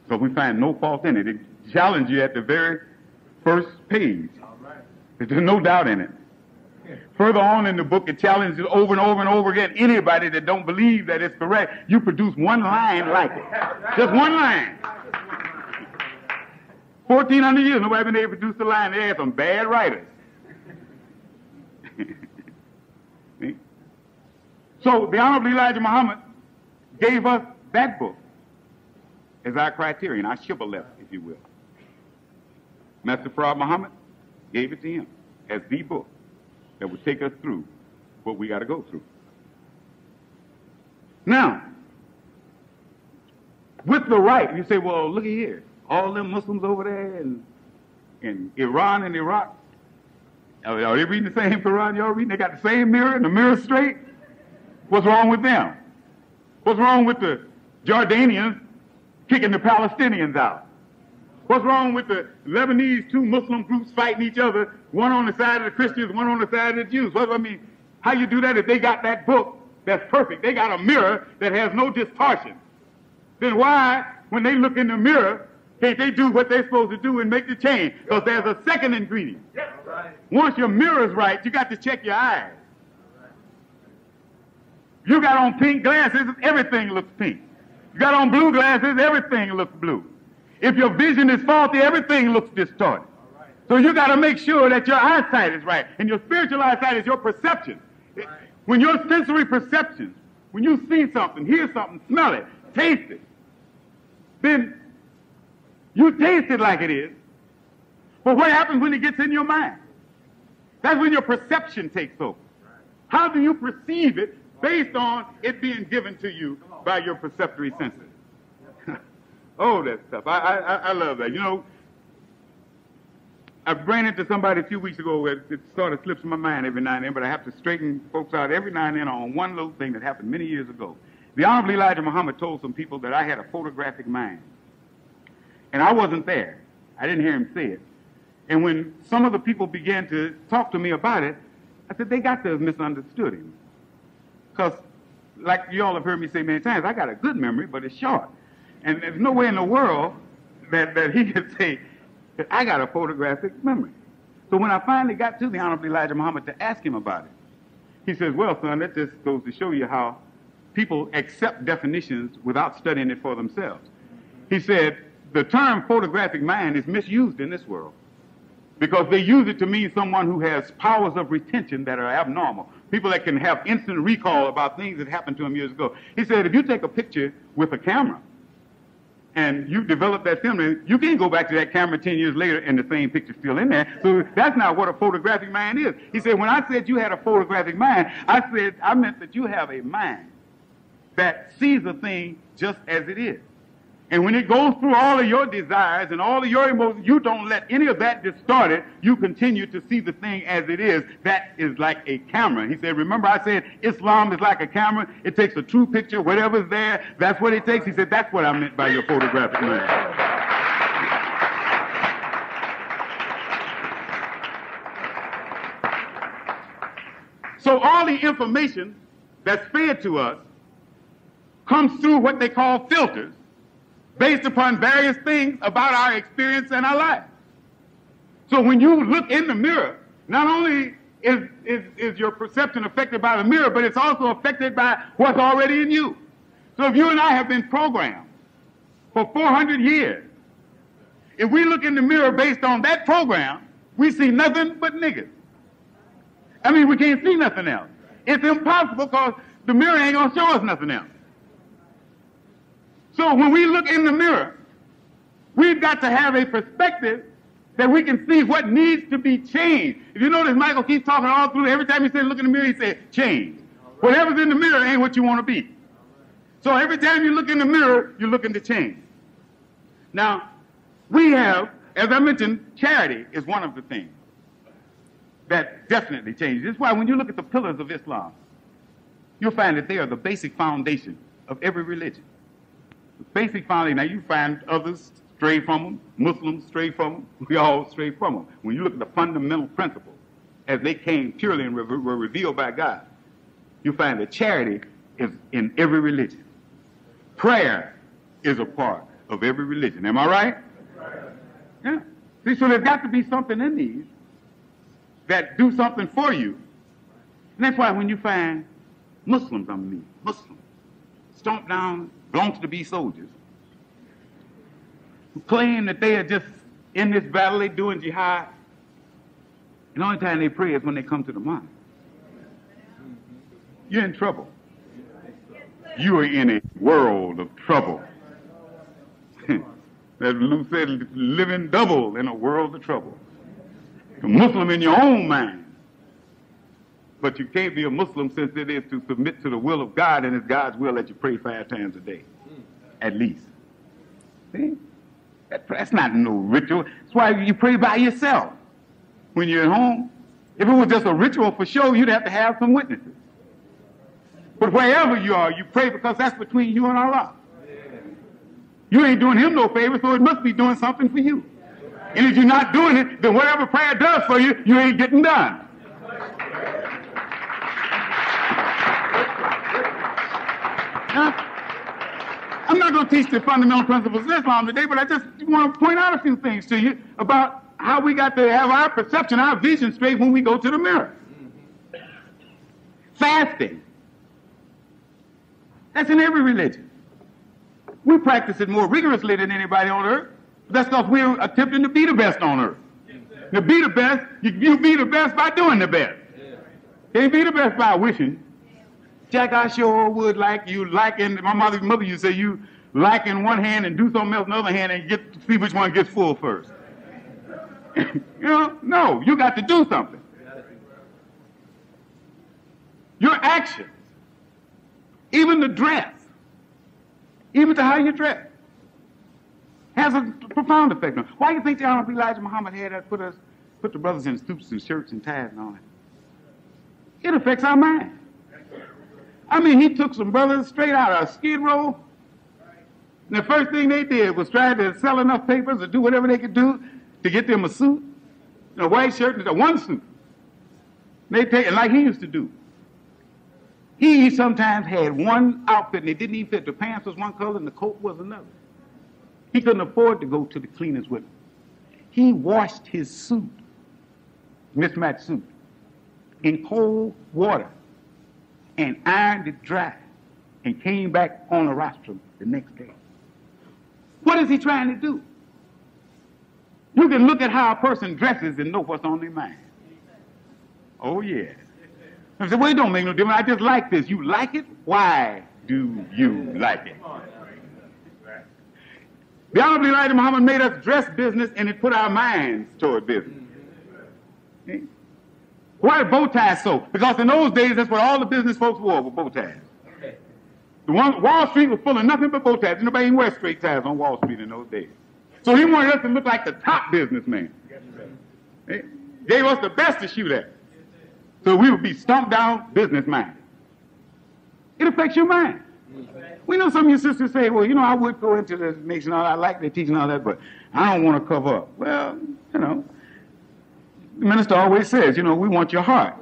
So we find no fault in it. It challenges you at the very first page. There's no doubt in it. Further on in the book, it challenges over and over and over again. Anybody that don't believe that it's correct, you produce one line like it. Just one line. 1,400 years, nobody been able to produce a line. They had some bad writers. So the Honorable Elijah Muhammad gave us that book as our criterion, our shibboleth, if you will. Master Farad Muhammad gave it to him as the book that would take us through what we got to go through. Now, with the right, you say, well, look at here. All them Muslims over there in Iran and Iraq, are they reading the same Quran y'all reading? They got the same mirror and the mirror straight? What's wrong with them? What's wrong with the Jordanians kicking the Palestinians out? What's wrong with the Lebanese two Muslim groups fighting each other, one on the side of the Christians, one on the side of the Jews? What, I mean, how you do that if they got that book that's perfect? They got a mirror that has no distortion. Then why, when they look in the mirror, can't they do what they're supposed to do and make the change? Because there's a second ingredient. Once your mirror's right, you got to check your eyes. You got on pink glasses, everything looks pink. You got on blue glasses, everything looks blue. If your vision is faulty, everything looks distorted. So you got to make sure that your eyesight is right. And your spiritual eyesight is your perception. When your sensory perceptions, when you see something, hear something, smell it, taste it, then you taste it like it is. But what happens when it gets in your mind? That's when your perception takes over. How do you perceive it based on it being given to you by your perceptory senses? Oh, that stuff. I love that. You know, I ran into somebody a few weeks ago where it sort of slips my mind every now and then, but I have to straighten folks out every now and then on one little thing that happened many years ago. The Honorable Elijah Muhammad told some people that I had a photographic mind. And I wasn't there. I didn't hear him say it. And when some of the people began to talk to me about it, I said, they got to have misunderstood him. Because, like you all have heard me say many times, I got a good memory, but it's short. And there's no way in the world that he could say that I got a photographic memory. So when I finally got to the Honorable Elijah Muhammad to ask him about it, he says, well, son, that just goes to show you how people accept definitions without studying it for themselves. He said, the term photographic mind is misused in this world because they use it to mean someone who has powers of retention that are abnormal, people that can have instant recall about things that happened to them years ago. He said, if you take a picture with a camera and you develop that film, you can't go back to that camera 10 years later and the same picture's still in there. So that's not what a photographic mind is. He said, when I said you had a photographic mind, I meant that you have a mind that sees a thing just as it is. And when it goes through all of your desires and all of your emotions, you don't let any of that distort it. You continue to see the thing as it is. That is like a camera. He said, remember I said Islam is like a camera. It takes a true picture. Whatever's there, that's what it takes. He said, that's what I meant by your photographic mind. So all the information that's fed to us comes through what they call filters, based upon various things about our experience and our life. So when you look in the mirror, not only is your perception affected by the mirror, but it's also affected by what's already in you. So if you and I have been programmed for 400 years, if we look in the mirror based on that program, we see nothing but niggas. I mean, we can't see nothing else. It's impossible because the mirror ain't going to show us nothing else. So when we look in the mirror, we've got to have a perspective that we can see what needs to be changed. If you notice, Michael keeps talking all through. Every time he says look in the mirror, he says change. Whatever's in the mirror ain't what you want to be. So every time you look in the mirror, you're looking to change. Now, we have, as I mentioned, charity is one of the things that definitely changes. That's why when you look at the pillars of Islam, you'll find that they are the basic foundation of every religion. The basic foundation. Now you find others stray from them, Muslims stray from them, we all stray from them. When you look at the fundamental principles as they came purely and were revealed by God, you find that charity is in every religion. Prayer is a part of every religion. Am I right? Yeah. See, so there's got to be something in these that do something for you. And that's why when you find Muslims stomp down, belongs to be soldiers, who claim that they are just in this battle, they doing jihad, and the only time they pray is when they come to the mosque. You're in trouble. You are in a world of trouble. As Luke said, living double in a world of trouble. A Muslim in your own mind. But you can't be a Muslim since it is to submit to the will of God, and it's God's will that you pray 5 times a day, at least. See? That's not no ritual. That's why you pray by yourself when you're at home. If it was just a ritual for show, you'd have to have some witnesses. But wherever you are, you pray because that's between you and Allah. You ain't doing him no favor, so it must be doing something for you. And if you're not doing it, then whatever prayer does for you, you ain't getting done. Now, I'm not going to teach the fundamental principles of Islam today, but I just want to point out a few things to you about how we got to have our perception, our vision straight when we go to the mirror. Fasting. That's in every religion. We practice it more rigorously than anybody on earth. That's because we're attempting to be the best on earth. To be the best, you be the best by doing the best. Can't be the best by wishing. Jack, I sure would like you liking, my mother used to say you like in one hand and do something else in the other hand and get to see which one gets full first. You know, no, you got to do something. Your actions, even the dress, even to how you dress, has a profound effect on. Why do you think the Honorable Elijah Muhammad had that put the brothers in suits and shirts and ties and all that? It affects our mind. I mean, he took some brothers straight out of Skid Row, and the first thing they did was try to sell enough papers or do whatever they could do to get them a suit. A white shirt and one suit. They take it like he used to do. He sometimes had one outfit and it didn't even fit. The pants was one color and the coat was another. He couldn't afford to go to the cleaners with him. He washed his suit, mismatched suit, in cold water and ironed it dry and came back on the rostrum the next day. What is he trying to do? You can look at how a person dresses and know what's on their mind. Oh, yeah. I said, well, it don't make no difference. I just like this. You like it? Why do you like it? The Honorable Elijah Muhammad made us dress business and it put our minds toward business. Okay? Why are bow ties so? Because in those days, that's what all the business folks wore, were bow ties. Wall Street was full of nothing but bow ties. Nobody even wear straight ties on Wall Street in those days. So he wanted us to look like the top businessman. He gave us the best to shoot at. So we would be stumped down business-minded. It affects your mind. We know some of your sisters say, well, you know, I would go into this nation, I like their teaching and all that, but I don't want to cover up. Well, you know, the minister always says, you know, we want your heart.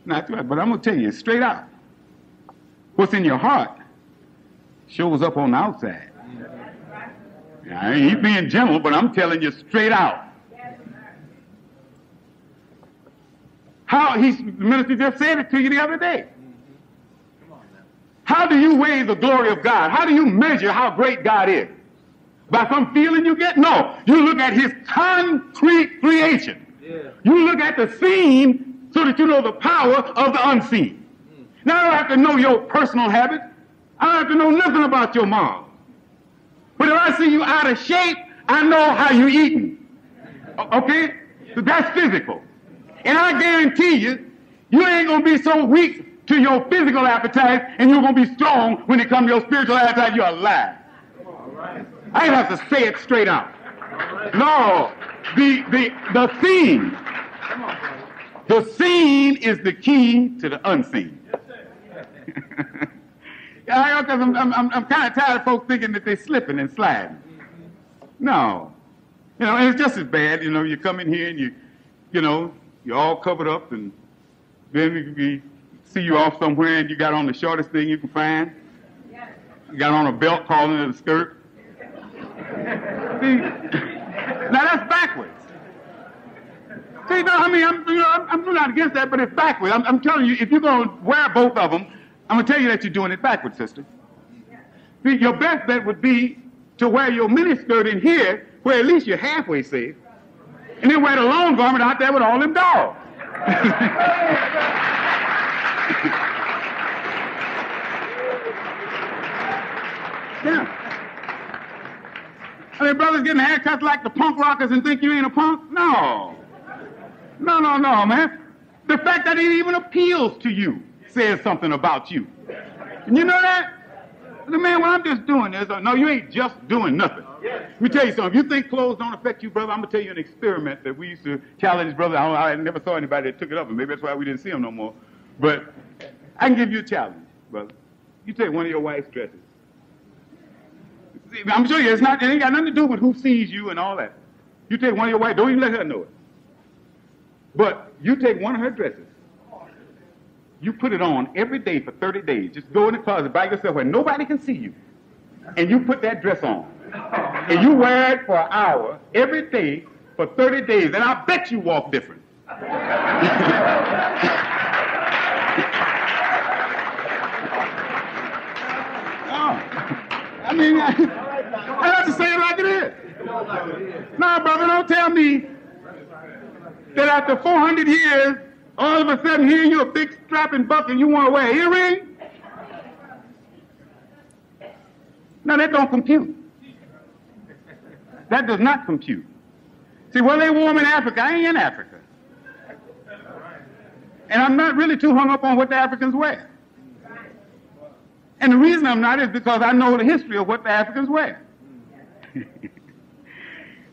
Not right, but I'm going to tell you straight out. What's in your heart shows up on the outside. Now, he's being gentle, but I'm telling you straight out. The minister just said it to you the other day. How do you weigh the glory of God? How do you measure how great God is? By some feeling you get? No. You look at his concrete creation. Yeah. You look at the seen so that you know the power of the unseen. Now, I don't have to know your personal habits. I don't have to know nothing about your mom. But if I see you out of shape, I know how you're eating. Okay? So that's physical. And I guarantee you, you ain't going to be so weak to your physical appetite and you're going to be strong when it comes to your spiritual appetite. You're alive. I have to say it straight out. No, the seen. The seen is the key to the unseen. Because I'm kind of tired of folks thinking that they're slipping and sliding. No. You know, and it's just as bad. You know, you come in here and you know, you're all covered up, and then we see you off somewhere and you got on the shortest thing you can find. You got on a belt calling it a skirt. See, now that's backwards. See, no, I mean, I'm not against that, but it's backwards. I'm telling you, if you're going to wear both of them, I'm going to tell you that you're doing it backwards, sister. See, your best bet would be to wear your miniskirt in here, where at least you're halfway safe, and then wear the long garment out there with all them dogs. Yeah. I mean, brothers getting haircuts like the punk rockers and think you ain't a punk? No. No, man. The fact that it even appeals to you says something about you. And you know that? The man, well, I'm just doing this. No, you ain't just doing nothing. Let me tell you something. If you think clothes don't affect you, brother, I'm going to tell you an experiment that we used to challenge, brother. I never saw anybody that took it up, and maybe that's why we didn't see them no more. But I can give you a challenge, brother. You take one of your wife's dresses. See, I'm sure you, it ain't got nothing to do with who sees you and all that. You take one of your wife's, don't even let her know it. But you take one of her dresses. You put it on every day for 30 days. Just go in the closet by yourself where nobody can see you. And you put that dress on. And you wear it for an hour every day for 30 days. And I bet you walk different. Oh, I mean, I have to say it like it is. Now, brother, don't tell me that after 400 years, all of a sudden here you're a big strapping buck and you want to wear an earring? No, that don't compute. That does not compute. See, well, they wore them in Africa. I ain't in Africa. And I'm not really too hung up on what the Africans wear. And the reason I'm not is because I know the history of what the Africans wear.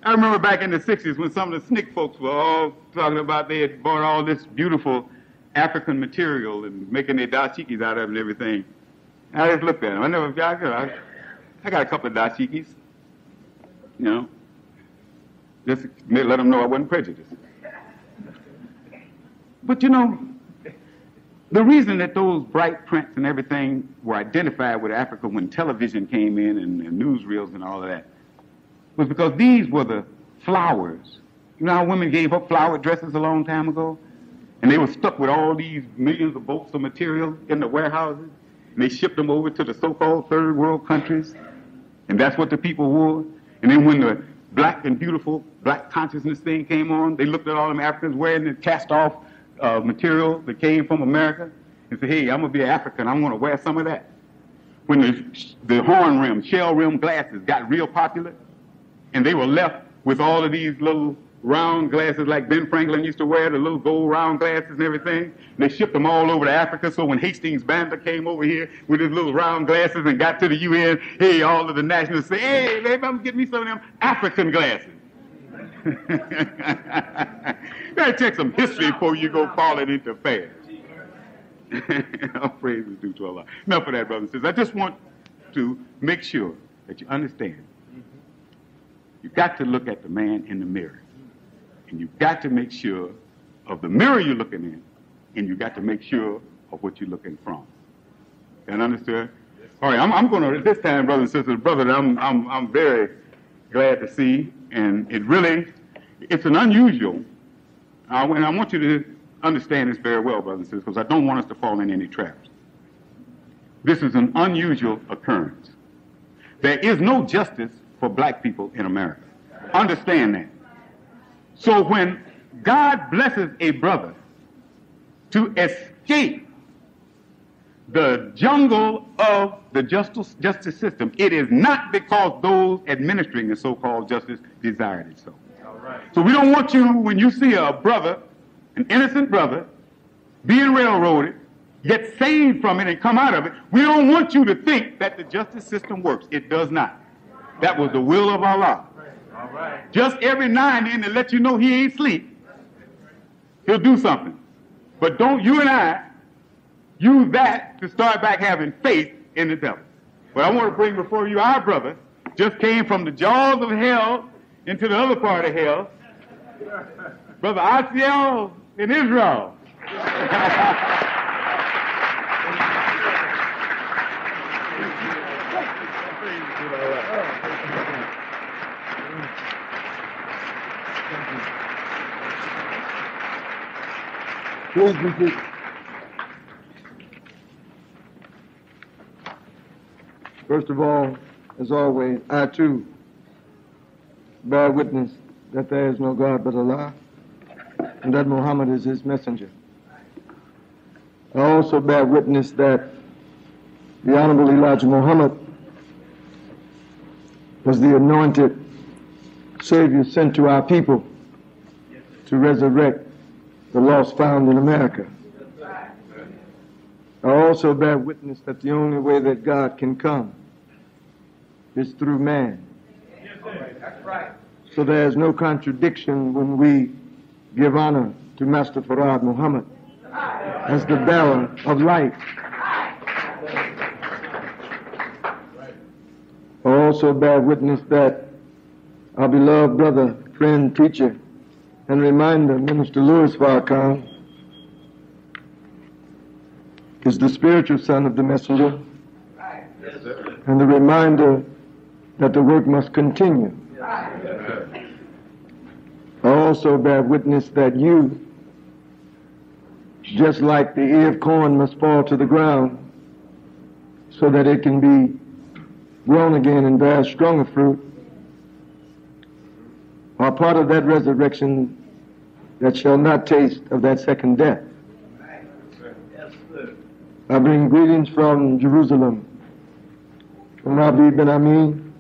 I remember back in the 60s when some of the SNCC folks were all talking about they had bought all this beautiful African material and making their dashikis out of it and everything. I just looked at them. I got a couple of dashikis, you know, just let them know I wasn't prejudiced. But you know, the reason that those bright prints and everything were identified with Africa when television came in and newsreels and all of that was because these were the flowers. You know how women gave up flower dresses a long time ago? And they were stuck with all these millions of bolts of material in the warehouses, and they shipped them over to the so-called third world countries, and that's what the people wore. And then when the black and beautiful black consciousness thing came on, they looked at all them Africans wearing the cast-off material that came from America and said, hey, I'm going to be an African, I'm going to wear some of that. When the horn rim, shell rim glasses got real popular, and they were left with all of these little round glasses like Ben Franklin used to wear, the little gold round glasses and everything. And they shipped them all over to Africa, so when Hastings Banda came over here with his little round glasses and got to the UN, hey, all of the nationalists say, hey, baby, I'm getting me some of them African glasses. You gotta check some history before you go falling into affairs. All praise is due to Allah. Enough of that, brothers and sisters. I just want to make sure that you understand. You've got to look at the man in the mirror. And you've got to make sure of the mirror you're looking in, and you've got to make sure of what you're looking from. And understood? All right, I'm going to, this time, brothers and sisters, brother, I'm very glad to see, and it's an unusual, and I want you to understand this very well, brothers and sisters, because I don't want us to fall in any traps. This is an unusual occurrence. There is no justice for black people in America. Understand that. So when God blesses a brother to escape the jungle of the justice system, it is not because those administering the so-called justice desired it so. All right. So we don't want you, when you see a brother, an innocent brother, being railroaded, get saved from it and come out of it, we don't want you to think that the justice system works. It does not. That was the will of Allah. All right. Just every now and then to let you know he ain't asleep, he'll do something. But don't you and I use that to start back having faith in the devil. But I want to bring before you our brother, just came from the jaws of hell into the other part of hell, Brother Abdul in Israel. Please be seated. First of all, as always, I too bear witness that there is no God but Allah and that Muhammad is his messenger. I also bear witness that the Honorable Elijah Muhammad was the anointed Savior sent to our people to resurrect the lost found in America. I also bear witness that the only way that God can come is through man. That's right. So there is no contradiction when we give honor to Master Farad Muhammad as the bearer of light. I also bear witness that our beloved brother, friend, teacher, and reminder, Minister Louis Farrakhan, is the spiritual son of the messenger, and the reminder that the work must continue. I also bear witness that you, just like the ear of corn must fall to the ground so that it can be grown again and bear stronger fruit, are part of that resurrection that shall not taste of that second death. I bring greetings from Jerusalem, from Rabbi Ben Amin,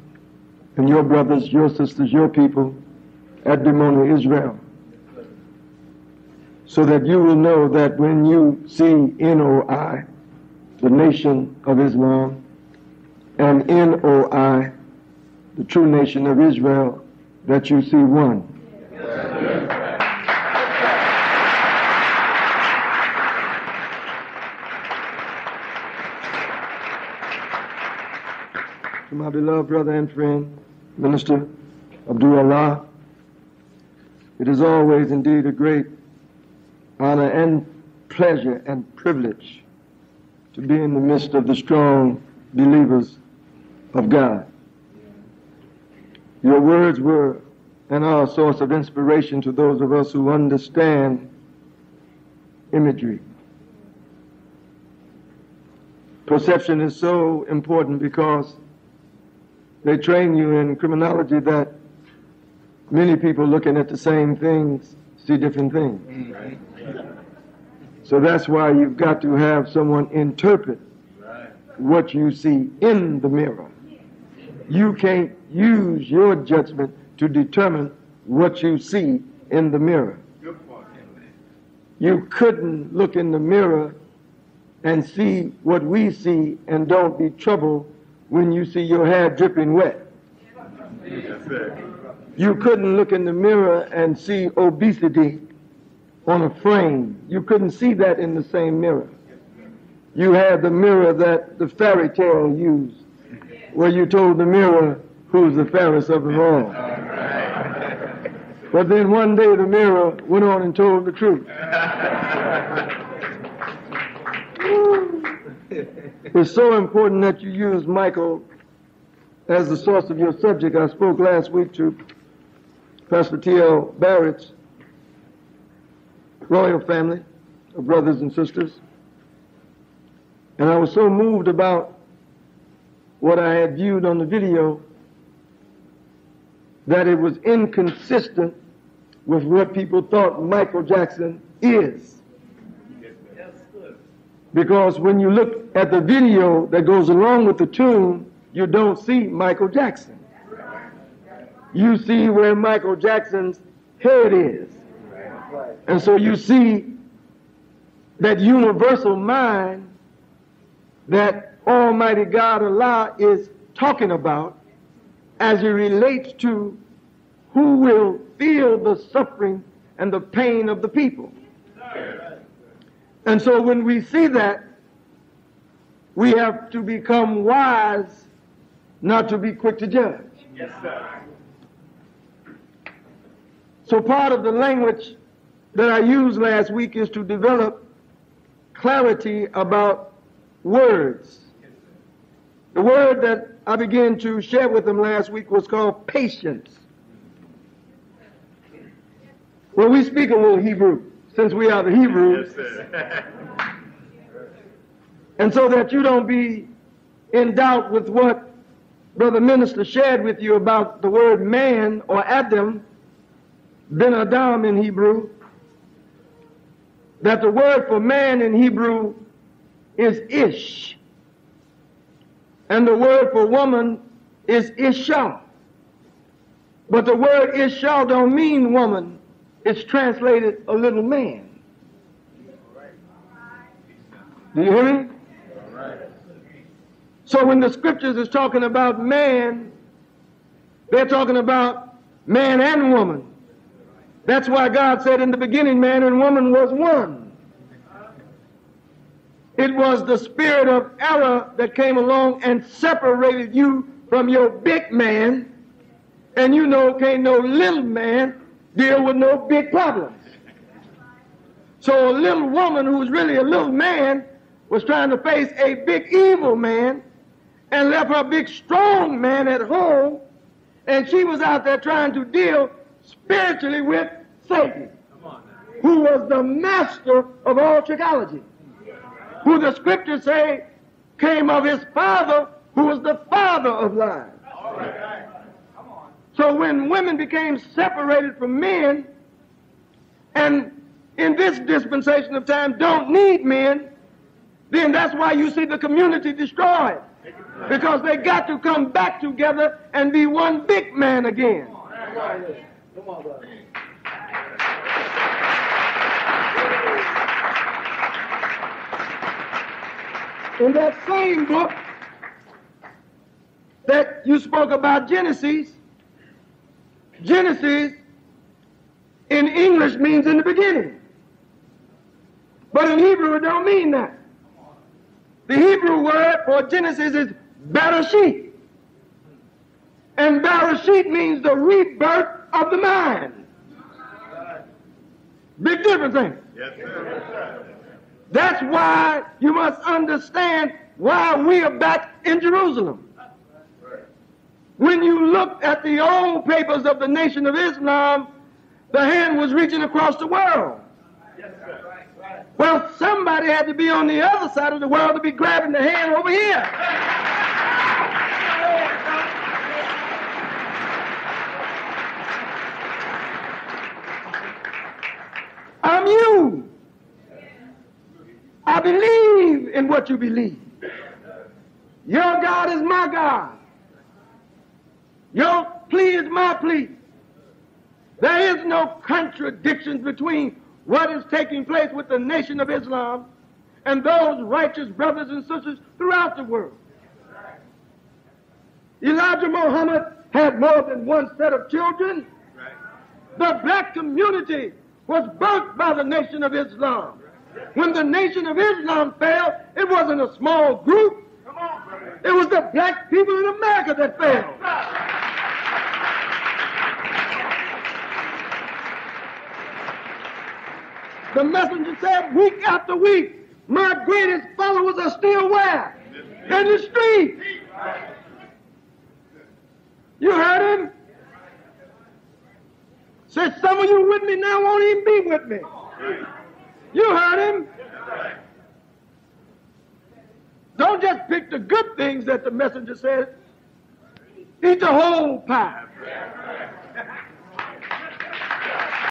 and your brothers, your sisters, your people at Dimona, Israel, so that you will know that when you see NOI, the Nation of Islam, and NOI, the true nation of Israel, that you see one. To my beloved brother and friend, Minister Abdul, it is always indeed a great honor and pleasure and privilege to be in the midst of the strong believers of God. Your words were and are a source of inspiration to those of us who understand imagery. Perception is so important because they train you in criminology that many people looking at the same things see different things. So that's why you've got to have someone interpret what you see in the mirror. You can't use your judgment to determine what you see in the mirror. You couldn't look in the mirror and see what we see and don't be troubled when you see your hair dripping wet. You couldn't look in the mirror and see obesity on a frame. You couldn't see that in the same mirror. You had the mirror that the fairy tale used, where you told the mirror who's the fairest of them all. But then one day the mirror went on and told the truth. It's so important that you use Michael as the source of your subject. I spoke last week to Pastor T.L. Barrett's royal family of brothers and sisters, and I was so moved about what I had viewed on the video that it was inconsistent with what people thought Michael Jackson is. Because when you look at the video that goes along with the tune, you don't see Michael Jackson. You see where Michael Jackson's head is. And so you see that universal mind that Almighty God Allah is talking about as it relates to who will feel the suffering and the pain of the people. And so when we see that, we have to become wise not to be quick to judge. Yes, sir. So part of the language that I used last week is to develop clarity about words. The word that I began to share with them last week was called patience. Well, we speak a little Hebrew, since we are the Hebrews. Yes, And so that you don't be in doubt with what Brother Minister shared with you about the word man or Adam, Ben Adam in Hebrew, that the word for man in Hebrew is ish. And the word for woman is isha. But the word isha don't mean woman. It's translated a little man. Do you hear me? So when the scriptures is talking about man, they're talking about man and woman. That's why God said in the beginning, man and woman was one. It was the spirit of error that came along and separated you from your big man, and you know can't no little man deal with no big problems. So a little woman who's really a little man was trying to face a big evil man and left her big strong man at home, and she was out there trying to deal spiritually with Satan, who was the master of all trickology, who the scriptures say came of his father, who was the father of lies. So when women became separated from men, and in this dispensation of time don't need men, then that's why you see the community destroyed. Because they got to come back together and be one big man again. Come on, brother. In that same book that you spoke about, Genesis, Genesis in English means in the beginning. But in Hebrew it don't mean that. The Hebrew word for Genesis is Bereshit. And Bereshit means the rebirth of the mind. Big difference, ain't it? Yes, sir. That's why you must understand why we are back in Jerusalem. When you look at the old papers of the Nation of Islam, the hand was reaching across the world. Yes, sir. Well, somebody had to be on the other side of the world to be grabbing the hand over here. I'm you. I believe in what you believe. Your God is my God. Your plea is my plea. There is no contradictions between what is taking place with the Nation of Islam and those righteous brothers and sisters throughout the world. Elijah Muhammad had more than one set of children. The black community was birthed by the Nation of Islam. When the Nation of Islam fell, it wasn't a small group. It was the black people in America that fell. The messenger said, week after week, my greatest followers are still where? In the street. You heard him? Said, some of you with me now won't even be with me. You heard him? Don't just pick the good things that the messenger said. Eat the whole pie.